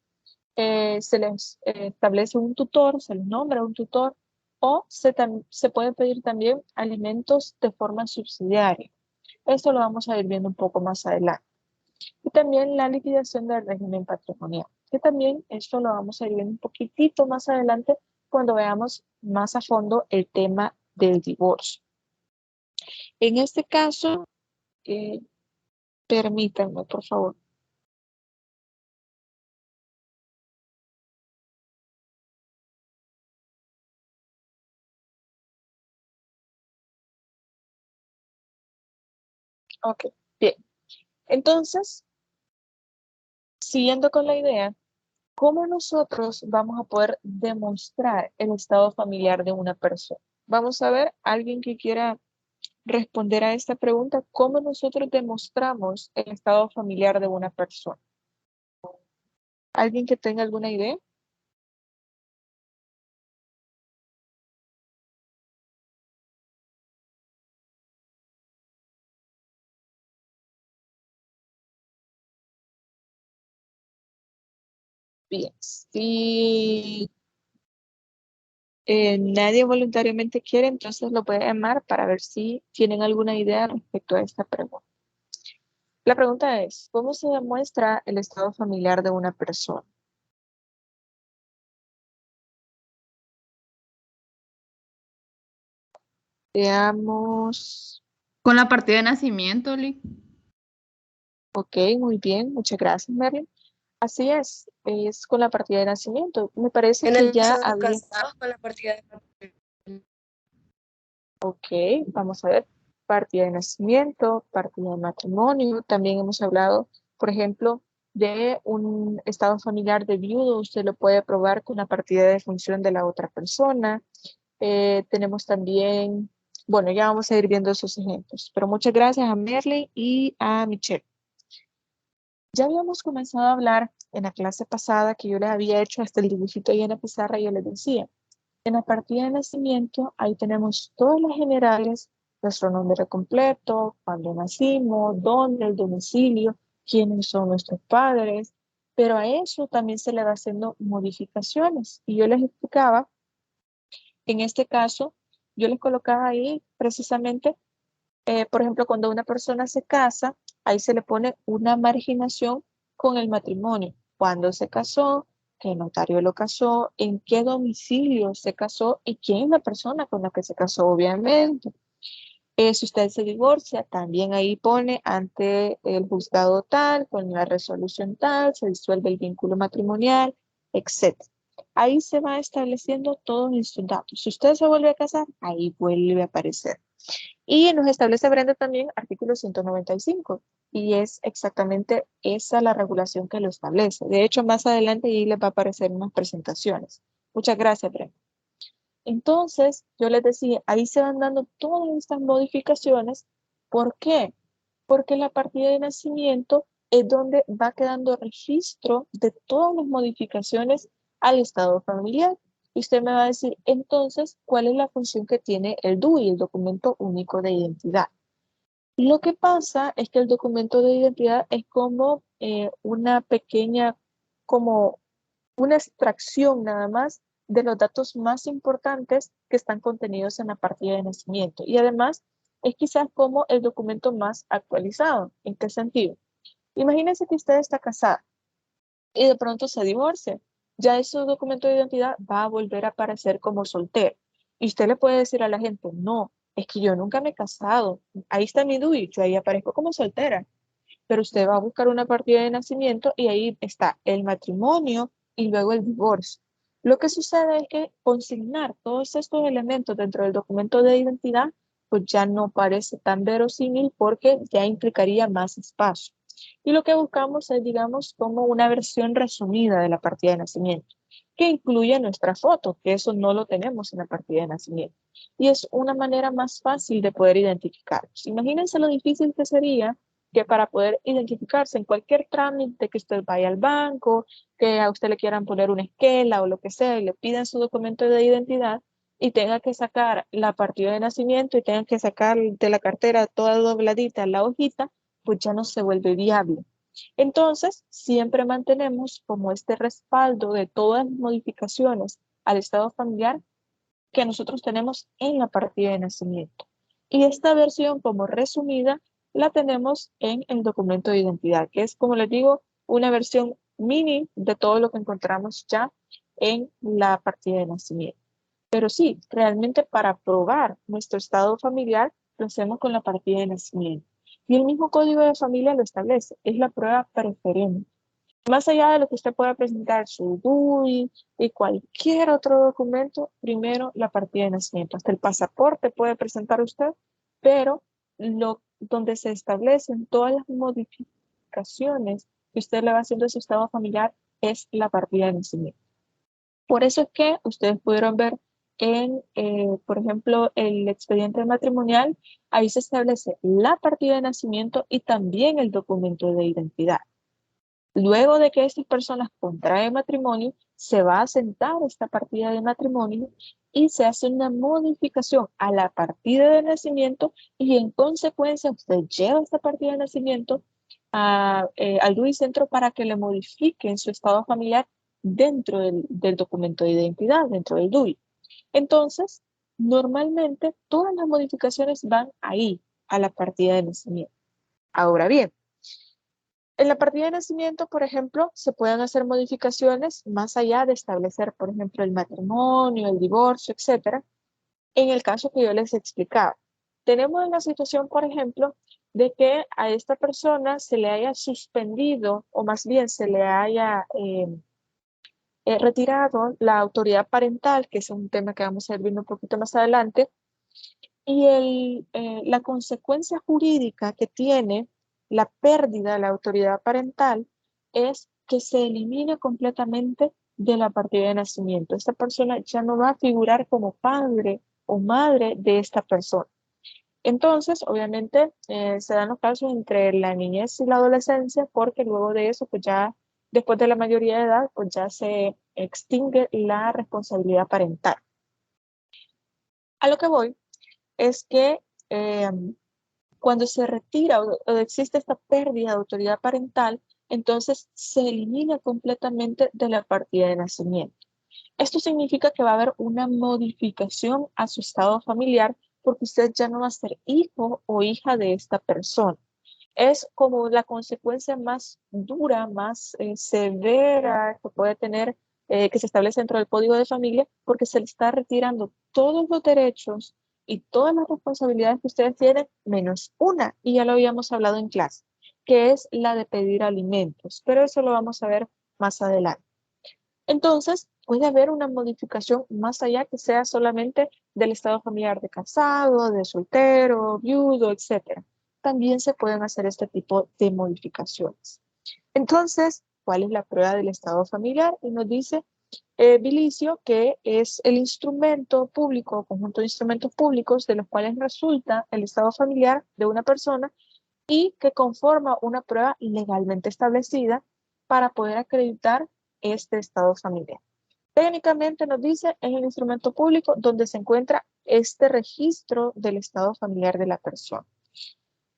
se les establece un tutor, se les nombra un tutor o se puede pedir también alimentos de forma subsidiaria. Esto lo vamos a ir viendo un poco más adelante. Y también la liquidación del régimen patrimonial, que también esto lo vamos a ir viendo un poquitito más adelante cuando veamos más a fondo el tema del divorcio. En este caso, permítanme, por favor. Ok, bien. Entonces, siguiendo con la idea, ¿cómo nosotros vamos a poder demostrar el estado familiar de una persona? Vamos a ver, alguien que quiera responder a esta pregunta, ¿cómo nosotros demostramos el estado familiar de una persona? ¿Alguien que tenga alguna idea? Bien, si nadie voluntariamente quiere, entonces lo puede llamar para ver si tienen alguna idea respecto a esta pregunta. La pregunta es, ¿cómo se demuestra el estado familiar de una persona? Veamos. Con la partida de nacimiento, Lick. Ok, muy bien, muchas gracias, Merlin. Así es con la partida de nacimiento. Me parece En que el ya caso de había. casados con la partida de Ok, vamos a ver. Partida de nacimiento, partida de matrimonio. También hemos hablado, por ejemplo, de un estado familiar de viudo. Usted lo puede probar con la partida de función de la otra persona. Tenemos también, bueno, ya vamos a ir viendo esos ejemplos. Pero muchas gracias a Merlin y a Michelle. Ya habíamos comenzado a hablar en la clase pasada que yo les había hecho hasta el dibujito ahí en la pizarra y yo les decía, en la partida de nacimiento ahí tenemos todas las generales, nuestro nombre completo, cuándo nacimos, dónde, el domicilio, quiénes son nuestros padres, pero a eso también se le va haciendo modificaciones. Y yo les explicaba, en este caso, yo les colocaba ahí precisamente por ejemplo, cuando una persona se casa, ahí se le pone una marginación con el matrimonio. ¿Cuándo se casó? ¿Qué notario lo casó? ¿En qué domicilio se casó? ¿Y quién es la persona con la que se casó? Obviamente. Si usted se divorcia, también ahí pone ante el juzgado tal, con la resolución tal, se disuelve el vínculo matrimonial, etc. Ahí se va estableciendo todos estos datos. Si usted se vuelve a casar, ahí vuelve a aparecer. Y nos establece Brenda también artículo 195 y es exactamente esa la regulación que lo establece. De hecho, más adelante ahí les va a aparecer unas presentaciones. Muchas gracias, Brenda. Entonces, yo les decía, ahí se van dando todas estas modificaciones. ¿Por qué? Porque la partida de nacimiento es donde va quedando registro de todas las modificaciones al estado familiar. Y usted me va a decir, entonces, ¿cuál es la función que tiene el DUI, el documento único de identidad? Lo que pasa es que el documento de identidad es como una pequeña, como una extracción nada más de los datos más importantes que están contenidos en la partida de nacimiento. Y además es quizás como el documento más actualizado. ¿En qué sentido? Imagínense que usted está casada y de pronto se divorcia. Ya ese documento de identidad va a volver a aparecer como soltero. Y usted le puede decir a la gente, no, es que yo nunca me he casado. Ahí está mi DUI, yo ahí aparezco como soltera. Pero usted va a buscar una partida de nacimiento y ahí está el matrimonio y luego el divorcio. Lo que sucede es que consignar todos estos elementos dentro del documento de identidad, pues ya no parece tan verosímil porque ya implicaría más espacio. Y lo que buscamos es, digamos, como una versión resumida de la partida de nacimiento, que incluye nuestra foto, que eso no lo tenemos en la partida de nacimiento. Y es una manera más fácil de poder identificarnos. Imagínense lo difícil que sería que para poder identificarse en cualquier trámite que usted vaya al banco, que a usted le quieran poner una esquela o lo que sea, y le pidan su documento de identidad y tenga que sacar la partida de nacimiento y tenga que sacar de la cartera toda dobladita la hojita, pues ya no se vuelve viable. Entonces, siempre mantenemos como este respaldo de todas las modificaciones al estado familiar que nosotros tenemos en la partida de nacimiento. Y esta versión como resumida la tenemos en el documento de identidad, que es, como les digo, una versión mini de todo lo que encontramos ya en la partida de nacimiento. Pero sí, realmente para probar nuestro estado familiar, lo hacemos con la partida de nacimiento. Y el mismo código de familia lo establece, es la prueba preferente. Más allá de lo que usted pueda presentar, su DUI y cualquier otro documento, primero la partida de nacimiento. Hasta el pasaporte puede presentar usted, pero donde se establecen todas las modificaciones que usted le va haciendo a su estado familiar es la partida de nacimiento. Por eso es que ustedes pudieron ver en, por ejemplo, el expediente matrimonial, ahí se establece la partida de nacimiento y también el documento de identidad. Luego de que estas personas contraen matrimonio, se va a sentar esta partida de matrimonio y se hace una modificación a la partida de nacimiento y en consecuencia usted lleva esta partida de nacimiento al DUI Centro para que le modifiquen su estado familiar dentro del documento de identidad, dentro del DUI. Entonces, normalmente todas las modificaciones van ahí, a la partida de nacimiento. Ahora bien, en la partida de nacimiento, por ejemplo, se pueden hacer modificaciones más allá de establecer, por ejemplo, el matrimonio, el divorcio, etc. En el caso que yo les explicaba. Tenemos la situación, por ejemplo, de que a esta persona se le haya suspendido, o más bien se le haya retirado la autoridad parental, que es un tema que vamos a ir viendo un poquito más adelante, y la consecuencia jurídica que tiene la pérdida de la autoridad parental es que se elimine completamente de la partida de nacimiento. Esta persona ya no va a figurar como padre o madre de esta persona. Entonces, obviamente, se dan los casos entre la niñez y la adolescencia, porque luego de eso, pues ya después de la mayoría de edad, pues ya se extingue la responsabilidad parental. A lo que voy es que cuando se retira o existe esta pérdida de autoridad parental, entonces se elimina completamente de la partida de nacimiento. Esto significa que va a haber una modificación a su estado familiar porque usted ya no va a ser hijo o hija de esta persona. Es como la consecuencia más dura, más severa que puede tener, que se establece dentro del Código de Familia, porque se le está retirando todos los derechos y todas las responsabilidades que ustedes tienen, menos una, y ya lo habíamos hablado en clase, que es la de pedir alimentos, pero eso lo vamos a ver más adelante. Entonces, puede haber una modificación más allá que sea solamente del estado familiar de casado, de soltero, viudo, etc. También se pueden hacer este tipo de modificaciones. Entonces, ¿cuál es la prueba del estado familiar? Y nos dice Vilicio que es el instrumento público, conjunto de instrumentos públicos de los cuales resulta el estado familiar de una persona y que conforma una prueba legalmente establecida para poder acreditar este estado familiar. Técnicamente nos dice es el instrumento público donde se encuentra este registro del estado familiar de la persona.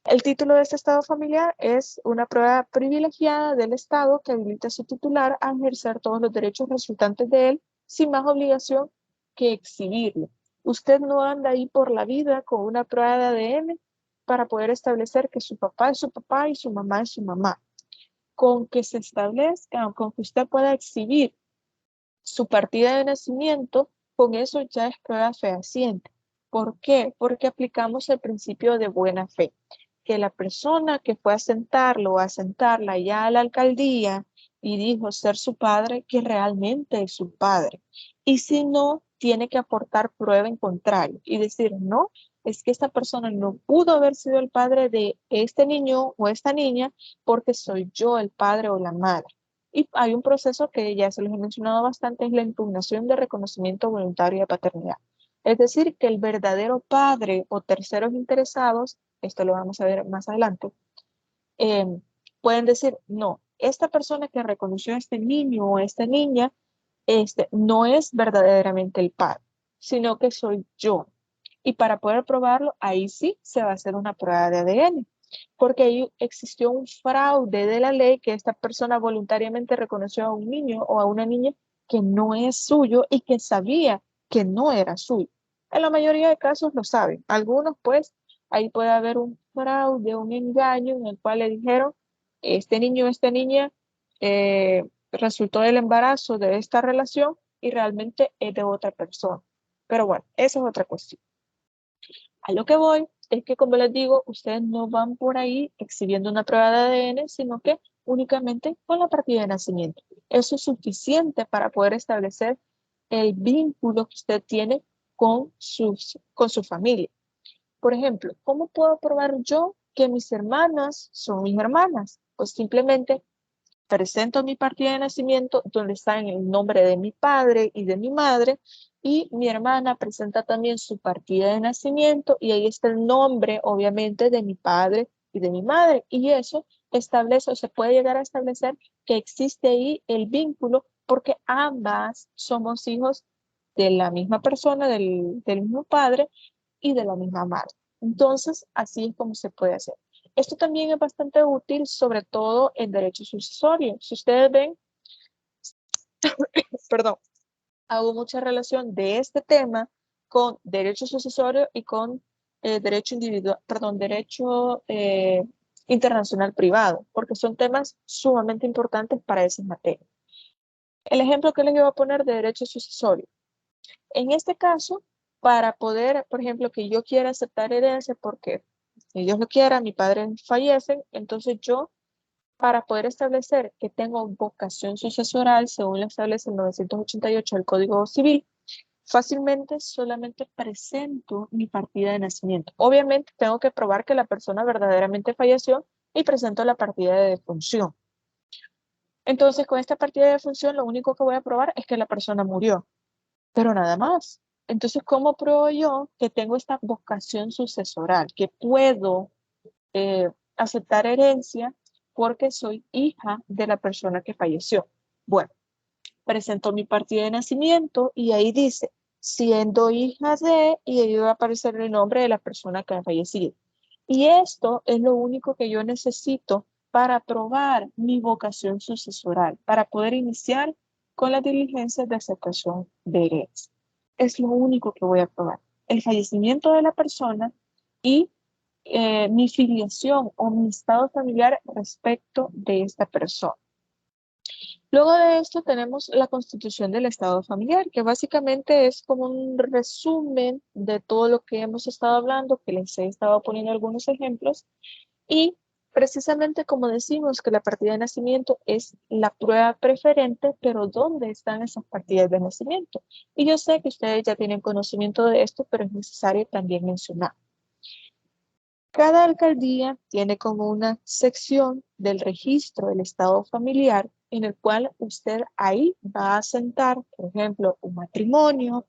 El título de este estado familiar es una prueba privilegiada del Estado que habilita a su titular a ejercer todos los derechos resultantes de él sin más obligación que exhibirlo. Usted no anda ahí por la vida con una prueba de ADN para poder establecer que su papá es su papá y su mamá es su mamá. Con que se establezca, con que usted pueda exhibir su partida de nacimiento, con eso ya es prueba fehaciente. ¿Por qué? Porque aplicamos el principio de buena fe, que la persona que fue a sentarlo o a sentarla ya a la alcaldía y dijo ser su padre, que realmente es su padre. Y si no, tiene que aportar prueba en contrario y decir, no, es que esta persona no pudo haber sido el padre de este niño o esta niña porque soy yo el padre o la madre. Y hay un proceso que ya se los he mencionado bastante, es la impugnación de reconocimiento voluntario de paternidad. Es decir, que el verdadero padre o terceros interesados, esto lo vamos a ver más adelante, pueden decir, no, esta persona que reconoció a este niño o a esta niña, no es verdaderamente el padre, sino que soy yo. Y para poder probarlo, ahí sí se va a hacer una prueba de ADN, porque ahí existió un fraude de la ley que esta persona voluntariamente reconoció a un niño o a una niña que no es suyo y que sabía que no era suyo. En la mayoría de casos lo saben. Algunos, pues, ahí puede haber un fraude, un engaño en el cual le dijeron, este niño o esta niña resultó del embarazo de esta relación y realmente es de otra persona. Pero bueno, esa es otra cuestión. A lo que voy es que, como les digo, ustedes no van por ahí exhibiendo una prueba de ADN, sino que únicamente con la partida de nacimiento. Eso es suficiente para poder establecer el vínculo que usted tiene con su familia. Por ejemplo, ¿cómo puedo probar yo que mis hermanas son mis hermanas? Pues simplemente presento mi partida de nacimiento donde está en el nombre de mi padre y de mi madre, y mi hermana presenta también su partida de nacimiento y ahí está el nombre, obviamente, de mi padre y de mi madre, y eso establece o se puede llegar a establecer que existe ahí el vínculo porque ambas somos hijos de la misma persona, del mismo padre y de la misma madre. Entonces, así es como se puede hacer. Esto también es bastante útil, sobre todo en derecho sucesorio. Si ustedes ven, perdón, hago mucha relación de este tema con derecho sucesorio y con derecho individual, perdón, derecho internacional privado, porque son temas sumamente importantes para esas materias. El ejemplo que les voy a poner de derecho sucesorio. En este caso, para poder, por ejemplo, que yo quiera aceptar herencia porque si Dios lo quiera, mi padre fallece, entonces yo, para poder establecer que tengo vocación sucesoral, según lo establece el 988 del Código Civil, fácilmente solamente presento mi partida de nacimiento. Obviamente tengo que probar que la persona verdaderamente falleció y presento la partida de defunción. Entonces, con esta partida de defunción, lo único que voy a probar es que la persona murió, pero nada más. Entonces, ¿cómo pruebo yo que tengo esta vocación sucesoral, que puedo aceptar herencia porque soy hija de la persona que falleció? Bueno, presento mi partida de nacimiento y ahí dice, siendo hija de, y ahí va a aparecer el nombre de la persona que ha fallecido. Y esto es lo único que yo necesito para probar mi vocación sucesoral, para poder iniciar con las diligencias de aceptación de herencia. Es lo único que voy a probar. El fallecimiento de la persona y mi filiación o mi estado familiar respecto de esta persona. Luego de esto tenemos la constitución del estado familiar, que básicamente es como un resumen de todo lo que hemos estado hablando, que les he estado poniendo algunos ejemplos, y precisamente como decimos que la partida de nacimiento es la prueba preferente, pero ¿dónde están esas partidas de nacimiento? Y yo sé que ustedes ya tienen conocimiento de esto, pero es necesario también mencionar. Cada alcaldía tiene como una sección del registro del estado familiar en el cual usted ahí va a asentar, por ejemplo, un matrimonio,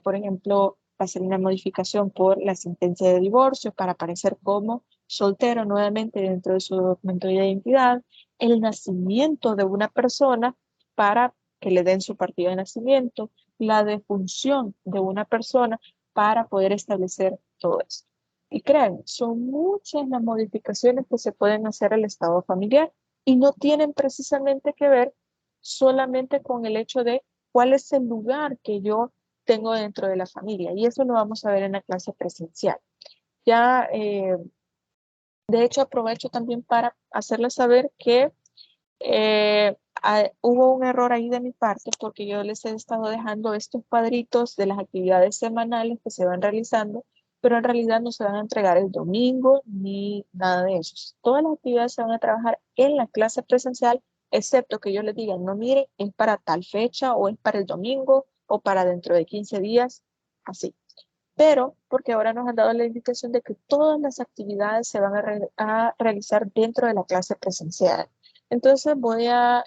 por ejemplo, va a hacer una modificación por la sentencia de divorcio para aparecer como soltero nuevamente dentro de su documento de identidad, el nacimiento de una persona para que le den su partida de nacimiento, la defunción de una persona para poder establecer todo esto. Y créanme, son muchas las modificaciones que se pueden hacer al estado familiar y no tienen precisamente que ver solamente con el hecho de cuál es el lugar que yo tengo dentro de la familia. Y eso lo vamos a ver en la clase presencial. Ya, de hecho, aprovecho también para hacerles saber que hubo un error ahí de mi parte porque yo les he estado dejando estos cuadritos de las actividades semanales que se van realizando, pero en realidad no se van a entregar el domingo ni nada de eso. Todas las actividades se van a trabajar en la clase presencial, excepto que yo les diga, no miren, es para tal fecha o es para el domingo o para dentro de 15 días, así. Pero porque ahora nos han dado la indicación de que todas las actividades se van a realizar dentro de la clase presencial. Entonces voy a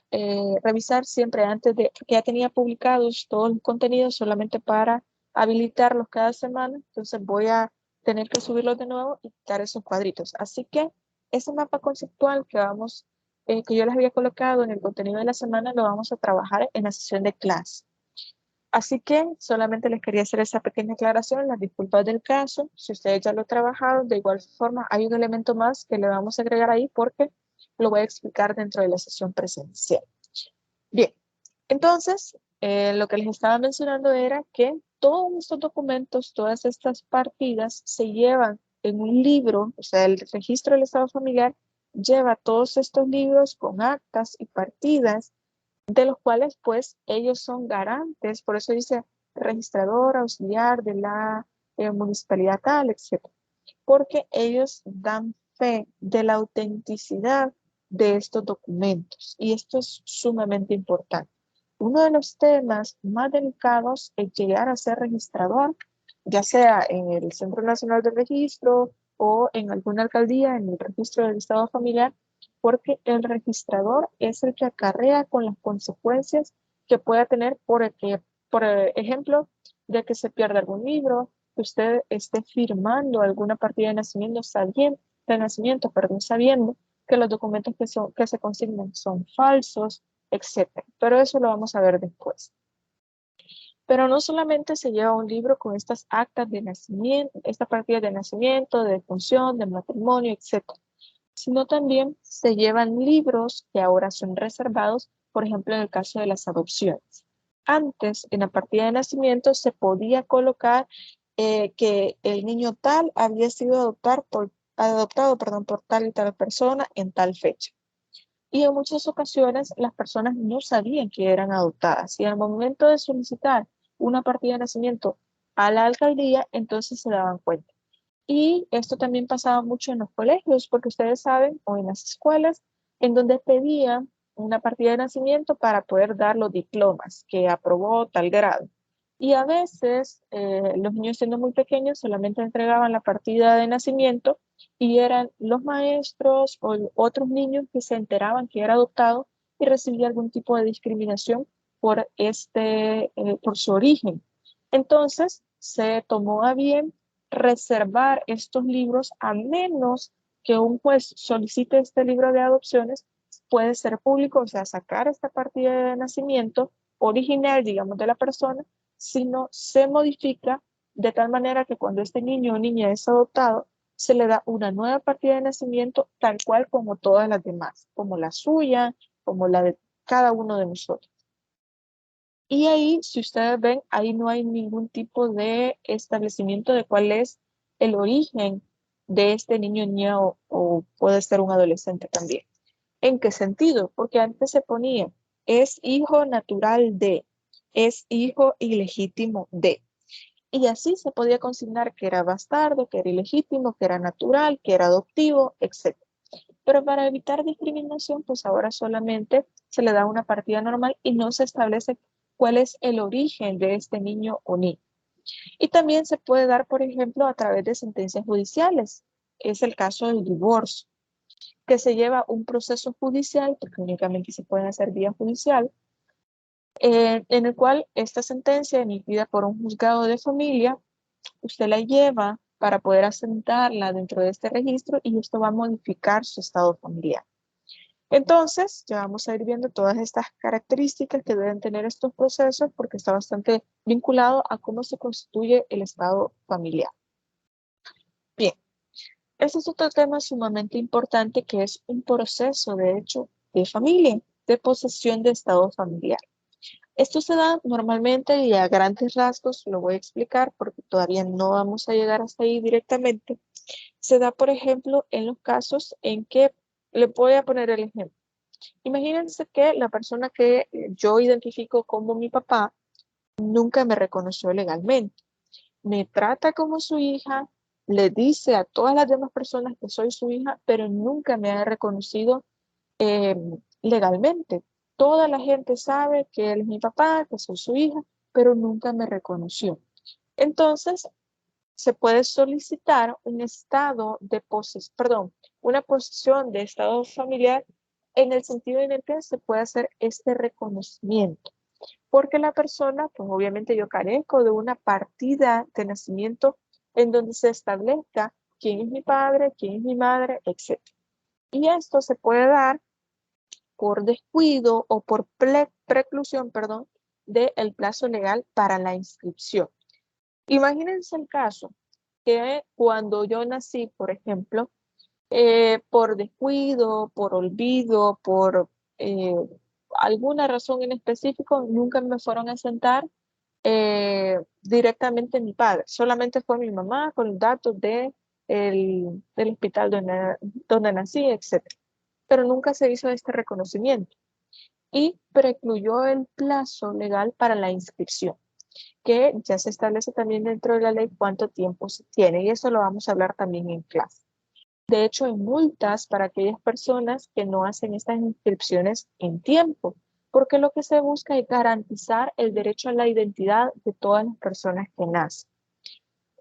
revisar siempre antes de que ya tenía publicados todos los contenidos solamente para habilitarlos cada semana. Entonces voy a tener que subirlos de nuevo y quitar esos cuadritos. Así que ese mapa conceptual que yo les había colocado en el contenido de la semana lo vamos a trabajar en la sesión de clase. Así que solamente les quería hacer esa pequeña aclaración, las disculpas del caso. Si ustedes ya lo trabajaron, de igual forma hay un elemento más que le vamos a agregar ahí porque lo voy a explicar dentro de la sesión presencial. Bien, entonces lo que les estaba mencionando era que todos estos documentos, todas estas partidas se llevan en un libro, o sea, el registro del estado familiar lleva todos estos libros con actas y partidas de los cuales pues ellos son garantes, por eso dice registrador auxiliar de la municipalidad tal, etc. Porque ellos dan fe de la autenticidad de estos documentos y esto es sumamente importante. Uno de los temas más delicados es llegar a ser registrador, ya sea en el Centro Nacional de Registro o en alguna alcaldía, en el registro del estado familiar, porque el registrador es el que acarrea con las consecuencias que pueda tener por ejemplo, de que se pierda algún libro, que usted esté firmando alguna partida de nacimiento sabiendo que los documentos que se consignan son falsos, etc. Pero eso lo vamos a ver después. Pero no solamente se lleva un libro con estas actas de nacimiento, esta partida de nacimiento, de defunción, de matrimonio, etc., sino también se llevan libros que ahora son reservados, por ejemplo, en el caso de las adopciones. Antes, en la partida de nacimiento, se podía colocar que el niño tal había sido adoptado por tal y tal persona en tal fecha. Y en muchas ocasiones las personas no sabían que eran adoptadas. Y al momento de solicitar una partida de nacimiento a la alcaldía, entonces se daban cuenta. Y esto también pasaba mucho en los colegios, porque ustedes saben, o en las escuelas, en donde pedían una partida de nacimiento para poder dar los diplomas que aprobó tal grado. Y a veces los niños siendo muy pequeños solamente entregaban la partida de nacimiento y eran los maestros o otros niños que se enteraban que era adoptado y recibía algún tipo de discriminación por su origen. Entonces se tomó a bien reservar estos libros a menos que un juez solicite este libro de adopciones, puede ser público, o sea, sacar esta partida de nacimiento original, digamos, de la persona, sino se modifica de tal manera que cuando este niño o niña es adoptado, se le da una nueva partida de nacimiento tal cual como todas las demás, como la suya, como la de cada uno de nosotros. Y ahí, si ustedes ven, ahí no hay ningún tipo de establecimiento de cuál es el origen de este niño, niña o puede ser un adolescente también. ¿En qué sentido? Porque antes se ponía, es hijo natural de, es hijo ilegítimo de. Y así se podía consignar que era bastardo, que era ilegítimo, que era natural, que era adoptivo, etc. Pero para evitar discriminación, pues ahora solamente se le da una partida normal y no se establece cuál es el origen de este niño o niña. Y también se puede dar, por ejemplo, a través de sentencias judiciales. Es el caso del divorcio, que se lleva un proceso judicial, porque únicamente se puede hacer vía judicial, en el cual esta sentencia emitida por un juzgado de familia, usted la lleva para poder asentarla dentro de este registro y esto va a modificar su estado familiar. Entonces, ya vamos a ir viendo todas estas características que deben tener estos procesos porque está bastante vinculado a cómo se constituye el estado familiar. Bien, este es otro tema sumamente importante que es un proceso, de hecho, de familia, de posesión de estado familiar. Esto se da normalmente y a grandes rasgos, lo voy a explicar porque todavía no vamos a llegar hasta ahí directamente. Se da, por ejemplo, en los casos en que, le voy a poner el ejemplo. Imagínense que la persona que yo identifico como mi papá nunca me reconoció legalmente. Me trata como su hija, le dice a todas las demás personas que soy su hija, pero nunca me ha reconocido legalmente. Toda la gente sabe que él es mi papá, que soy su hija, pero nunca me reconoció. Entonces, se puede solicitar un estado de posesión, perdón, una posesión de estado familiar en el sentido en el que se puede hacer este reconocimiento. Porque la persona, pues obviamente yo carezco de una partida de nacimiento en donde se establezca quién es mi padre, quién es mi madre, etc. Y esto se puede dar por descuido o por preclusión, perdón, del plazo legal para la inscripción. Imagínense el caso que cuando yo nací, por ejemplo, por descuido, por olvido, por alguna razón en específico, nunca me fueron a sentar directamente mi padre. Solamente fue mi mamá con los datos del hospital donde nací, etc. Pero nunca se hizo este reconocimiento y precluyó el plazo legal para la inscripción, que ya se establece también dentro de la ley cuánto tiempo se tiene, y eso lo vamos a hablar también en clase. De hecho, hay multas para aquellas personas que no hacen estas inscripciones en tiempo, porque lo que se busca es garantizar el derecho a la identidad de todas las personas que nacen.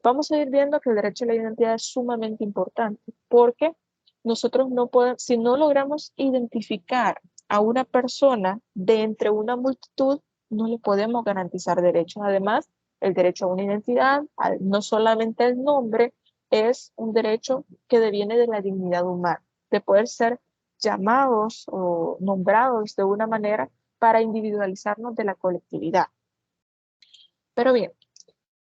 Vamos a ir viendo que el derecho a la identidad es sumamente importante, porque nosotros no podemos, si no logramos identificar a una persona de entre una multitud, no le podemos garantizar derechos. Además, el derecho a una identidad, no solamente el nombre, es un derecho que deviene de la dignidad humana, de poder ser llamados o nombrados de una manera para individualizarnos de la colectividad. Pero bien,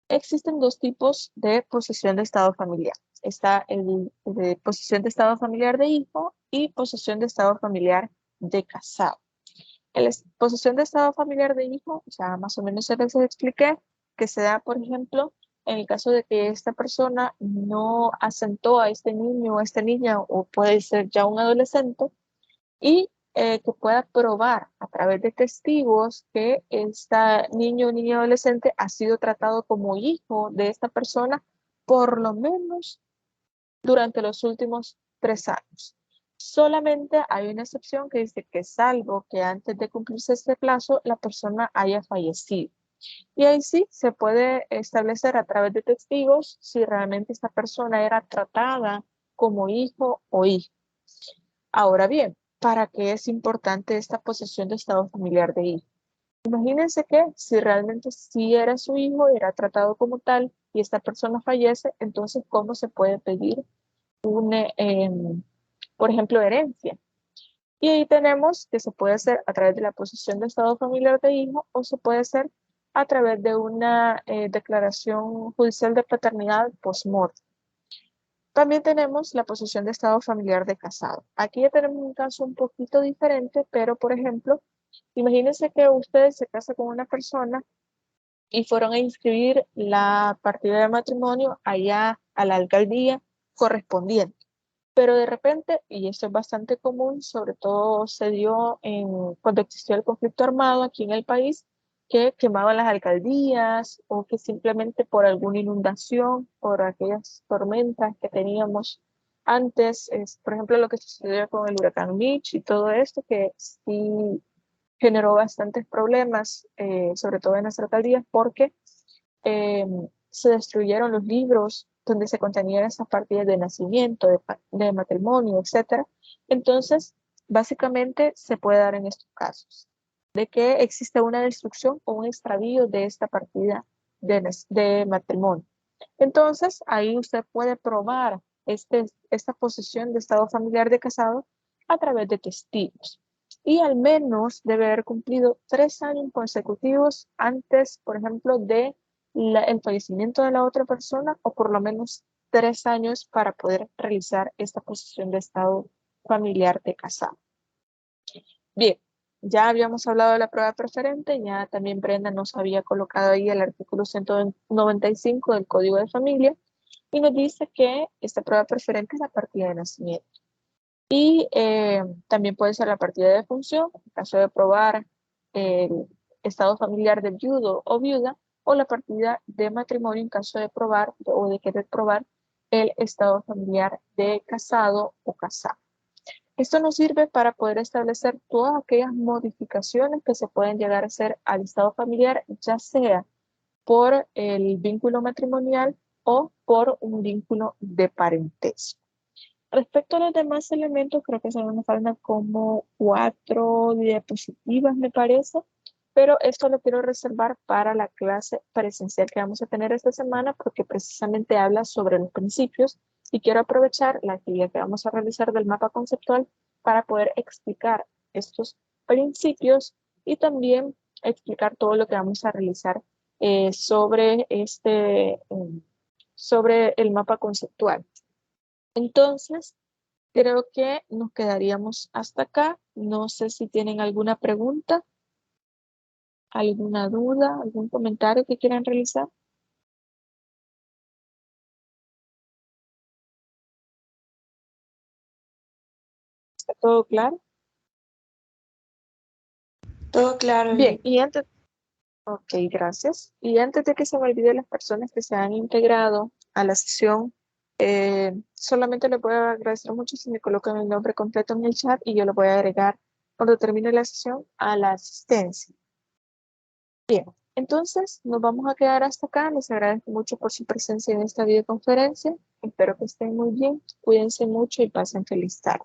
existen dos tipos de posesión de estado familiar. Está el de posesión de estado familiar de hijo y posesión de estado familiar de casado. La posesión de estado familiar de hijo, ya más o menos se les expliqué, que se da, por ejemplo, en el caso de que esta persona no asentó a este niño o a esta niña, o puede ser ya un adolescente, y que pueda probar a través de testigos que este niño o niña adolescente ha sido tratado como hijo de esta persona por lo menos durante los últimos 3 años. Solamente hay una excepción que dice que salvo que antes de cumplirse este plazo la persona haya fallecido. Y ahí sí se puede establecer a través de testigos si realmente esta persona era tratada como hijo o hija. Ahora bien, ¿para qué es importante esta posesión de estado familiar de hijo? Imagínense que si realmente sí era su hijo, era tratado como tal y esta persona fallece, entonces ¿cómo se puede pedir por ejemplo, herencia? Y ahí tenemos que se puede hacer a través de la posesión de estado familiar de hijo o se puede hacer a través de una declaración judicial de paternidad post-mortem. También tenemos la posesión de estado familiar de casado. Aquí ya tenemos un caso un poquito diferente, pero por ejemplo, imagínense que ustedes se casan con una persona y fueron a inscribir la partida de matrimonio allá a la alcaldía correspondiente. Pero de repente, y esto es bastante común, sobre todo se dio cuando existió el conflicto armado aquí en el país, que quemaban las alcaldías o que simplemente por alguna inundación, por aquellas tormentas que teníamos antes, por ejemplo, lo que sucedió con el huracán Mitch y todo esto, que sí generó bastantes problemas, sobre todo en las alcaldías, porque se destruyeron los libros donde se contenían esas partidas de nacimiento, de matrimonio, etc. Entonces, básicamente se puede dar en estos casos, de que existe una destrucción o un extravío de esta partida de matrimonio. Entonces, ahí usted puede probar esta posesión de estado familiar de casado a través de testigos. Y al menos debe haber cumplido 3 años consecutivos antes, por ejemplo, de el fallecimiento de la otra persona, o por lo menos 3 años para poder realizar esta posición de estado familiar de casado. Bien, ya habíamos hablado de la prueba preferente, ya también Brenda nos había colocado ahí el artículo 195 del Código de Familia y nos dice que esta prueba preferente es la partida de nacimiento. Y también puede ser la partida de defunción, en caso de probar el estado familiar de viudo o viuda, o la partida de matrimonio en caso de probar o de querer probar el estado familiar de casado o casada. Esto nos sirve para poder establecer todas aquellas modificaciones que se pueden llegar a hacer al estado familiar, ya sea por el vínculo matrimonial o por un vínculo de parentesco. Respecto a los demás elementos, creo que solo nos faltan como 4 diapositivas, me parece, pero esto lo quiero reservar para la clase presencial que vamos a tener esta semana, porque precisamente habla sobre los principios y quiero aprovechar la actividad que vamos a realizar del mapa conceptual para poder explicar estos principios y también explicar todo lo que vamos a realizar sobre el mapa conceptual. Entonces, creo que nos quedaríamos hasta acá. No sé si tienen alguna pregunta, alguna duda, algún comentario que quieran realizar. ¿Está todo claro? Todo claro. Bien, ok, gracias. Y antes de que se me olvide las personas que se han integrado a la sesión, solamente les voy a agradecer mucho si me colocan el nombre completo en el chat y yo lo voy a agregar cuando termine la sesión a la asistencia. Bien, entonces nos vamos a quedar hasta acá. Les agradezco mucho por su presencia en esta videoconferencia. Espero que estén muy bien, cuídense mucho y pasen feliz tarde.